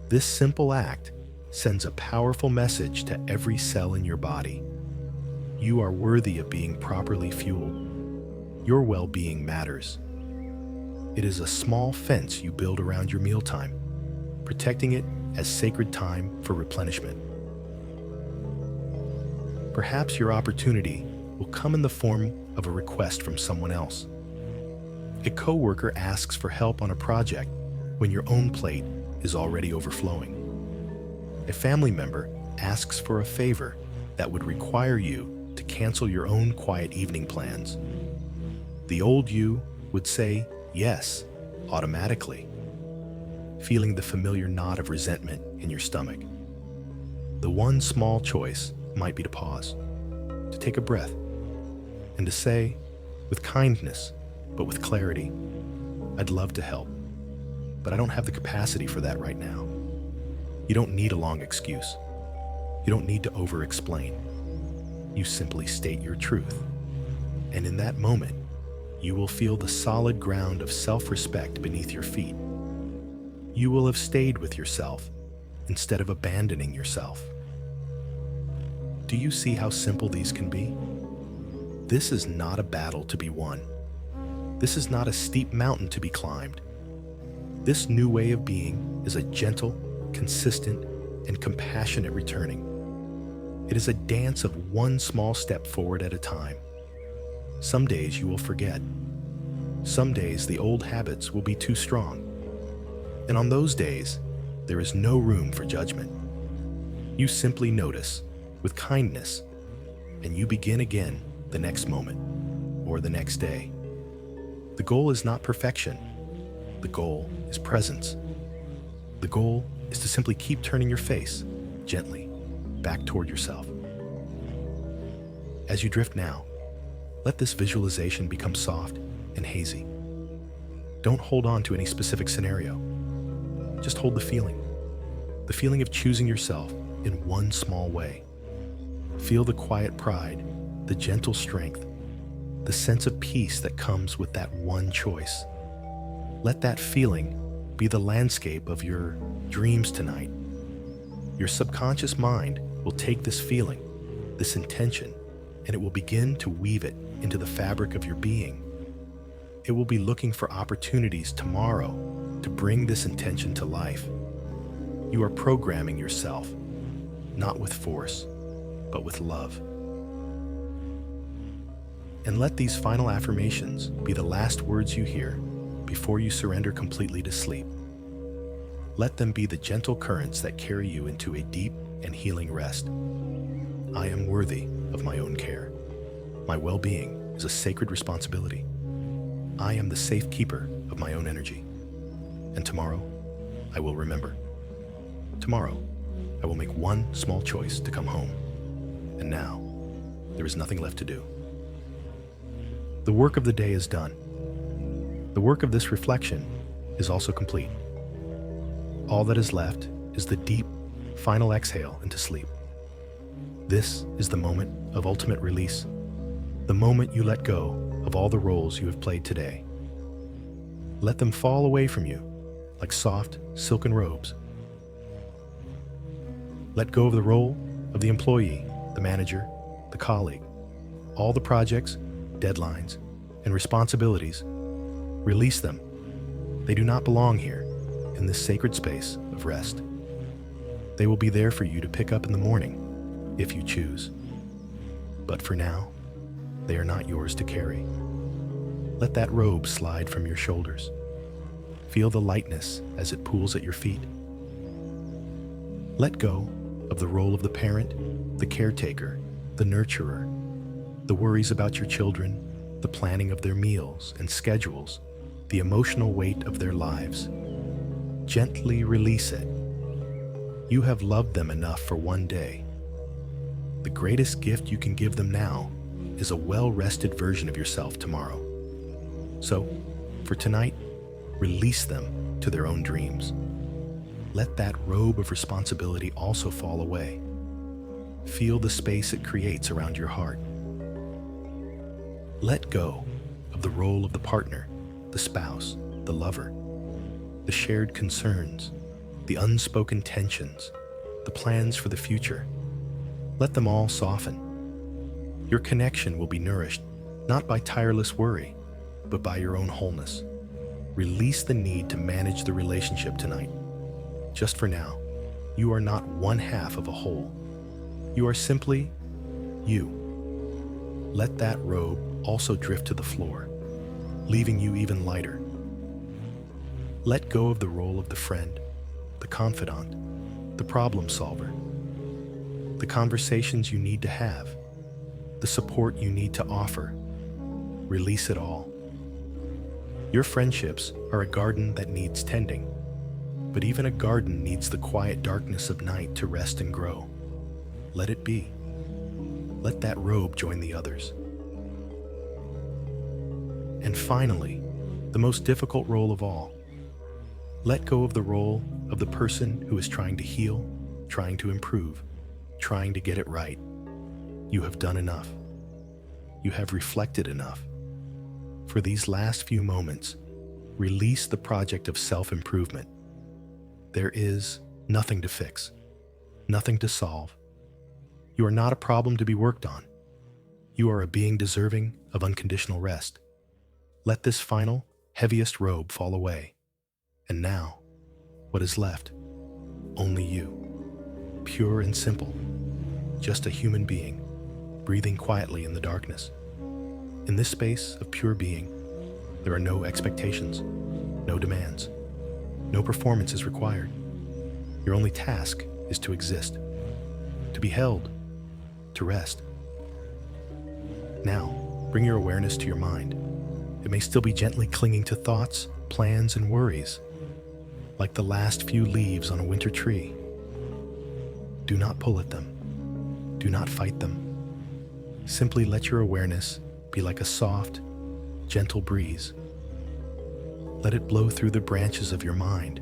This simple act sends a powerful message to every cell in your body. You are worthy of being properly fueled. Your well-being matters. It is a small fence you build around your mealtime, protecting it as sacred time for replenishment. Perhaps your opportunity will come in the form of a request from someone else. A coworker asks for help on a project when your own plate is already overflowing. A family member asks for a favor that would require you to cancel your own quiet evening plans. The old you would say yes automatically, feeling the familiar knot of resentment in your stomach. The one small choice might be to pause, to take a breath, and to say, with kindness, but with clarity, I'd love to help, but I don't have the capacity for that right now. You don't need a long excuse. You don't need to over-explain. You simply state your truth. And in that moment, you will feel the solid ground of self-respect beneath your feet. You will have stayed with yourself instead of abandoning yourself. Do you see how simple these can be? This is not a battle to be won. This is not a steep mountain to be climbed. This new way of being is a gentle, consistent, and compassionate returning. It is a dance of one small step forward at a time. Some days you will forget. Some days the old habits will be too strong. And on those days, there is no room for judgment. You simply notice with kindness, and you begin again the next moment or the next day. The goal is not perfection. The goal is presence. The goal is to simply keep turning your face gently back toward yourself. As you drift now, let this visualization become soft and hazy. Don't hold on to any specific scenario. Just hold the feeling of choosing yourself in one small way. Feel the quiet pride, the gentle strength, the sense of peace that comes with that one choice. Let that feeling be the landscape of your dreams tonight. Your subconscious mind will take this feeling, this intention, and it will begin to weave it into the fabric of your being. It will be looking for opportunities tomorrow to bring this intention to life. You are programming yourself, not with force, but with love. And let these final affirmations be the last words you hear before you surrender completely to sleep. Let them be the gentle currents that carry you into a deep and healing rest. I am worthy of my own care. My well-being is a sacred responsibility. I am the safe keeper of my own energy. And tomorrow, I will remember. Tomorrow, I will make one small choice to come home. And now, there is nothing left to do. The work of the day is done. The work of this reflection is also complete. All that is left is the deep, final exhale into sleep. This is the moment of ultimate release, the moment you let go of all the roles you have played today. Let them fall away from you like soft, silken robes. Let go of the role of the employee, the manager, the colleague, all the projects, deadlines, and responsibilities. Release them. They do not belong here in this sacred space of rest. They will be there for you to pick up in the morning if you choose. But for now, they are not yours to carry. Let that robe slide from your shoulders. Feel the lightness as it pools at your feet. Let go of the role of the parent, the caretaker, the nurturer, the worries about your children, the planning of their meals and schedules, the emotional weight of their lives. Gently release it. You have loved them enough for one day. The greatest gift you can give them now is a well-rested version of yourself tomorrow. So, for tonight, release them to their own dreams. Let that robe of responsibility also fall away. Feel the space it creates around your heart. Let go of the role of the partner, the spouse, the lover, the shared concerns, the unspoken tensions, the plans for the future. Let them all soften. Your connection will be nourished not by tireless worry, but by your own wholeness. Release the need to manage the relationship tonight. Just for now, you are not one half of a whole. You are simply you. Let that robe also drift to the floor, leaving you even lighter. Let go of the role of the friend, the confidant, the problem solver, the conversations you need to have, the support you need to offer. Release it all. Your friendships are a garden that needs tending, but even a garden needs the quiet darkness of night to rest and grow. Let it be. Let that robe join the others. And finally, the most difficult role of all. Let go of the role of the person who is trying to heal, trying to improve, trying to get it right. You have done enough. You have reflected enough. For these last few moments, release the project of self-improvement. There is nothing to fix, nothing to solve. You are not a problem to be worked on. You are a being deserving of unconditional rest. Let this final, heaviest robe fall away. And now, what is left? Only you. Pure and simple. Just a human being, breathing quietly in the darkness. In this space of pure being, there are no expectations, no demands. No performance is required. Your only task is to exist, to be held, to rest. Now, bring your awareness to your mind. It may still be gently clinging to thoughts, plans, and worries, like the last few leaves on a winter tree. Do not pull at them. Do not fight them. Simply let your awareness be like a soft, gentle breeze. Let it blow through the branches of your mind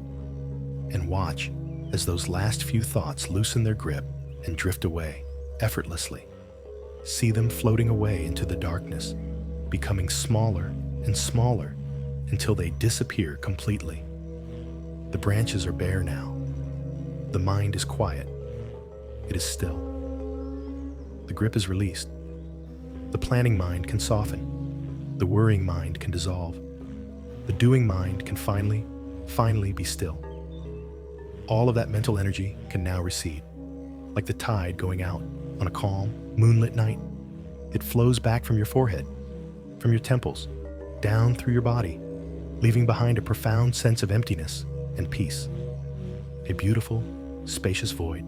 and watch as those last few thoughts loosen their grip and drift away effortlessly. See them floating away into the darkness, becoming smaller and smaller until they disappear completely. The branches are bare now. The mind is quiet. It is still. The grip is released. The planning mind can soften. The worrying mind can dissolve. The doing mind can finally be still. All of that mental energy can now recede, like the tide going out on a calm, moonlit night. It flows back from your forehead, from your temples, down through your body, leaving behind a profound sense of emptiness and peace. A beautiful, spacious void.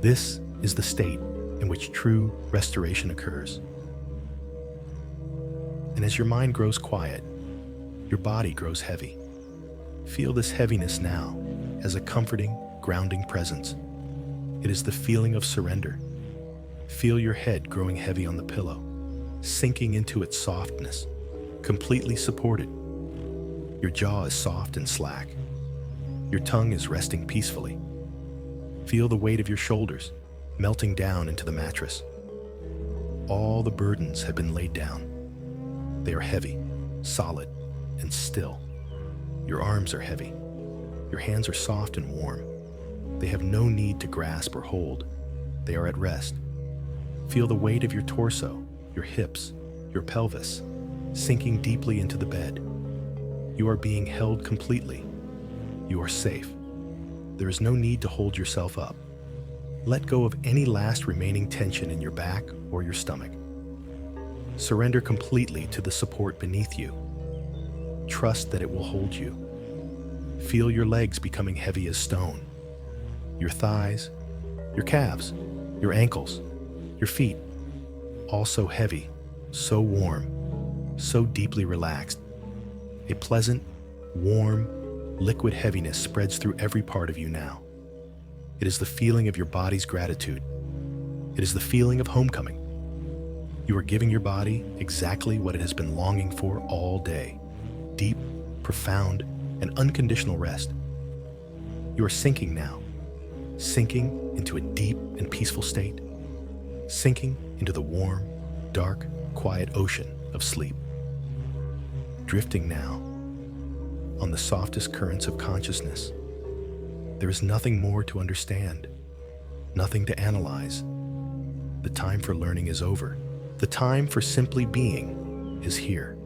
This is the state in which true restoration occurs. And as your mind grows quiet, your body grows heavy. Feel this heaviness now as a comforting, grounding presence. It is the feeling of surrender. Feel your head growing heavy on the pillow, sinking into its softness, completely supported. Your jaw is soft and slack. Your tongue is resting peacefully. Feel the weight of your shoulders melting down into the mattress. All the burdens have been laid down. They are heavy, solid, and still. Your arms are heavy. Your hands are soft and warm. They have no need to grasp or hold. They are at rest. Feel the weight of your torso, your hips, your pelvis, sinking deeply into the bed. You are being held completely. You are safe. There is no need to hold yourself up. Let go of any last remaining tension in your back or your stomach. Surrender completely to the support beneath you. Trust that it will hold you. Feel your legs becoming heavy as stone. Your thighs, your calves, your ankles, your feet, all so heavy, so warm, so deeply relaxed. A pleasant, warm, liquid heaviness spreads through every part of you now. It is the feeling of your body's gratitude. It is the feeling of homecoming. You are giving your body exactly what it has been longing for all day. Deep, profound, and unconditional rest. You are sinking now. Sinking into a deep and peaceful state. Sinking into the warm, dark, quiet ocean of sleep. Drifting now on the softest currents of consciousness. There is nothing more to understand, nothing to analyze. The time for learning is over. The time for simply being is here.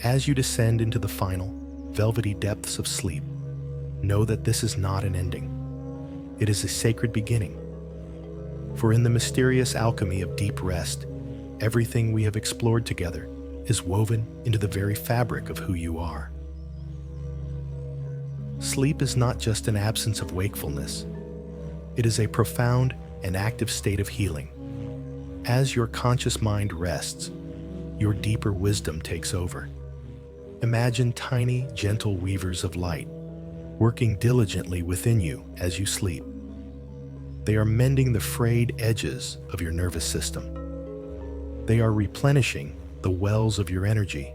As you descend into the final, velvety depths of sleep, know that this is not an ending. It is a sacred beginning. For in the mysterious alchemy of deep rest, everything we have explored together is woven into the very fabric of who you are. Sleep is not just an absence of wakefulness. It is a profound and active state of healing. As your conscious mind rests, your deeper wisdom takes over. Imagine tiny, gentle weavers of light, working diligently within you as you sleep. They are mending the frayed edges of your nervous system. They are replenishing the wells of your energy,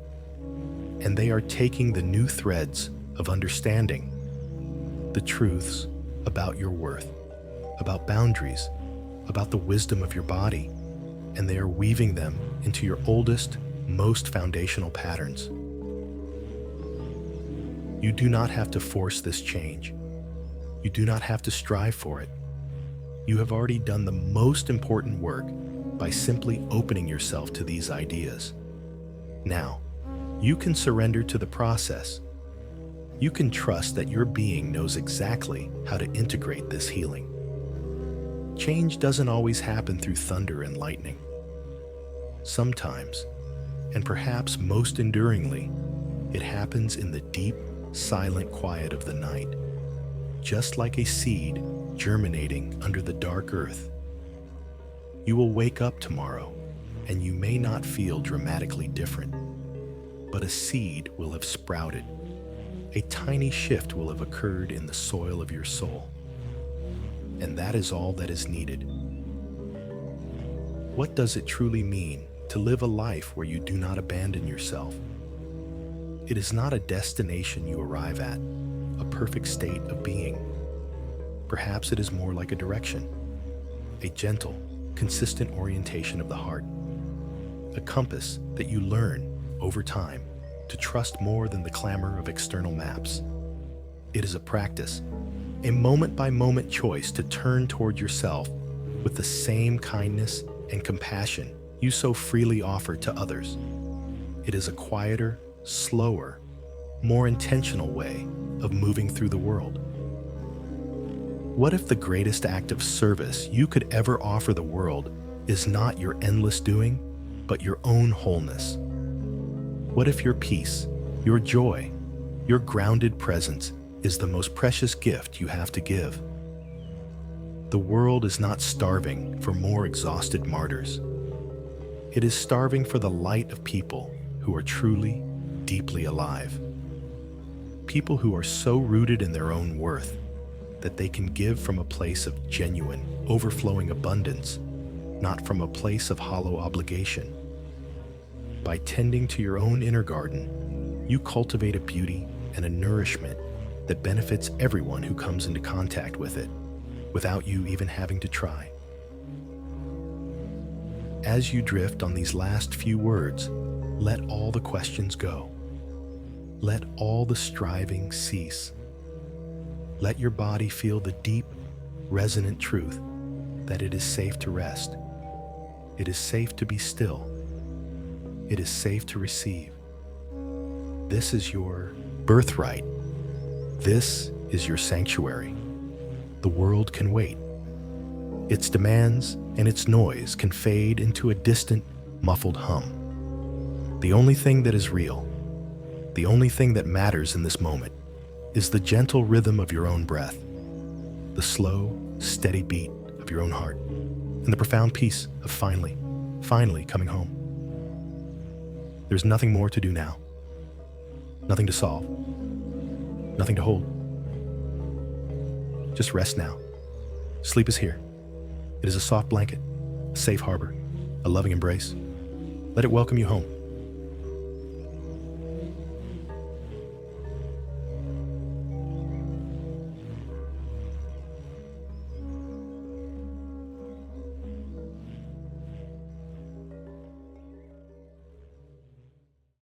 and they are taking the new threads of understanding, the truths about your worth, about boundaries, about the wisdom of your body, and they are weaving them into your oldest, most foundational patterns. You do not have to force this change. You do not have to strive for it. You have already done the most important work by simply opening yourself to these ideas. Now, you can surrender to the process. You can trust that your being knows exactly how to integrate this healing. Change doesn't always happen through thunder and lightning. Sometimes, and perhaps most enduringly, it happens in the deep, silent quiet of the night, just like a seed germinating under the dark earth. You will wake up tomorrow, and you may not feel dramatically different, but a seed will have sprouted. A tiny shift will have occurred in the soil of your soul. And that is all that is needed. What does it truly mean to live a life where you do not abandon yourself? It is not a destination you arrive at, a perfect state of being. Perhaps it is more like a direction, a gentle, consistent orientation of the heart, a compass that you learn over time to trust more than the clamor of external maps. It is a practice, a moment-by-moment choice to turn toward yourself with the same kindness and compassion you so freely offer to others. It is a quieter, slower, more intentional way of moving through the world. What if the greatest act of service you could ever offer the world is not your endless doing, but your own wholeness? What if your peace, your joy, your grounded presence is the most precious gift you have to give? The world is not starving for more exhausted martyrs. It is starving for the light of people who are truly, deeply alive. People who are so rooted in their own worth that they can give from a place of genuine, overflowing abundance, not from a place of hollow obligation. By tending to your own inner garden, you cultivate a beauty and a nourishment that benefits everyone who comes into contact with it, without you even having to try. As you drift on these last few words, let all the questions go. Let all the striving cease. Let your body feel the deep, resonant truth that it is safe to rest. It is safe to be still. It is safe to receive. This is your birthright. This is your sanctuary. The world can wait. Its demands and its noise can fade into a distant, muffled hum. The only thing that is real, the only thing that matters in this moment, is the gentle rhythm of your own breath, the slow, steady beat of your own heart, and the profound peace of finally coming home. There's nothing more to do now. Nothing to solve. Nothing to hold. Just rest now. Sleep is here. It is a soft blanket, a safe harbor, a loving embrace. Let it welcome you home.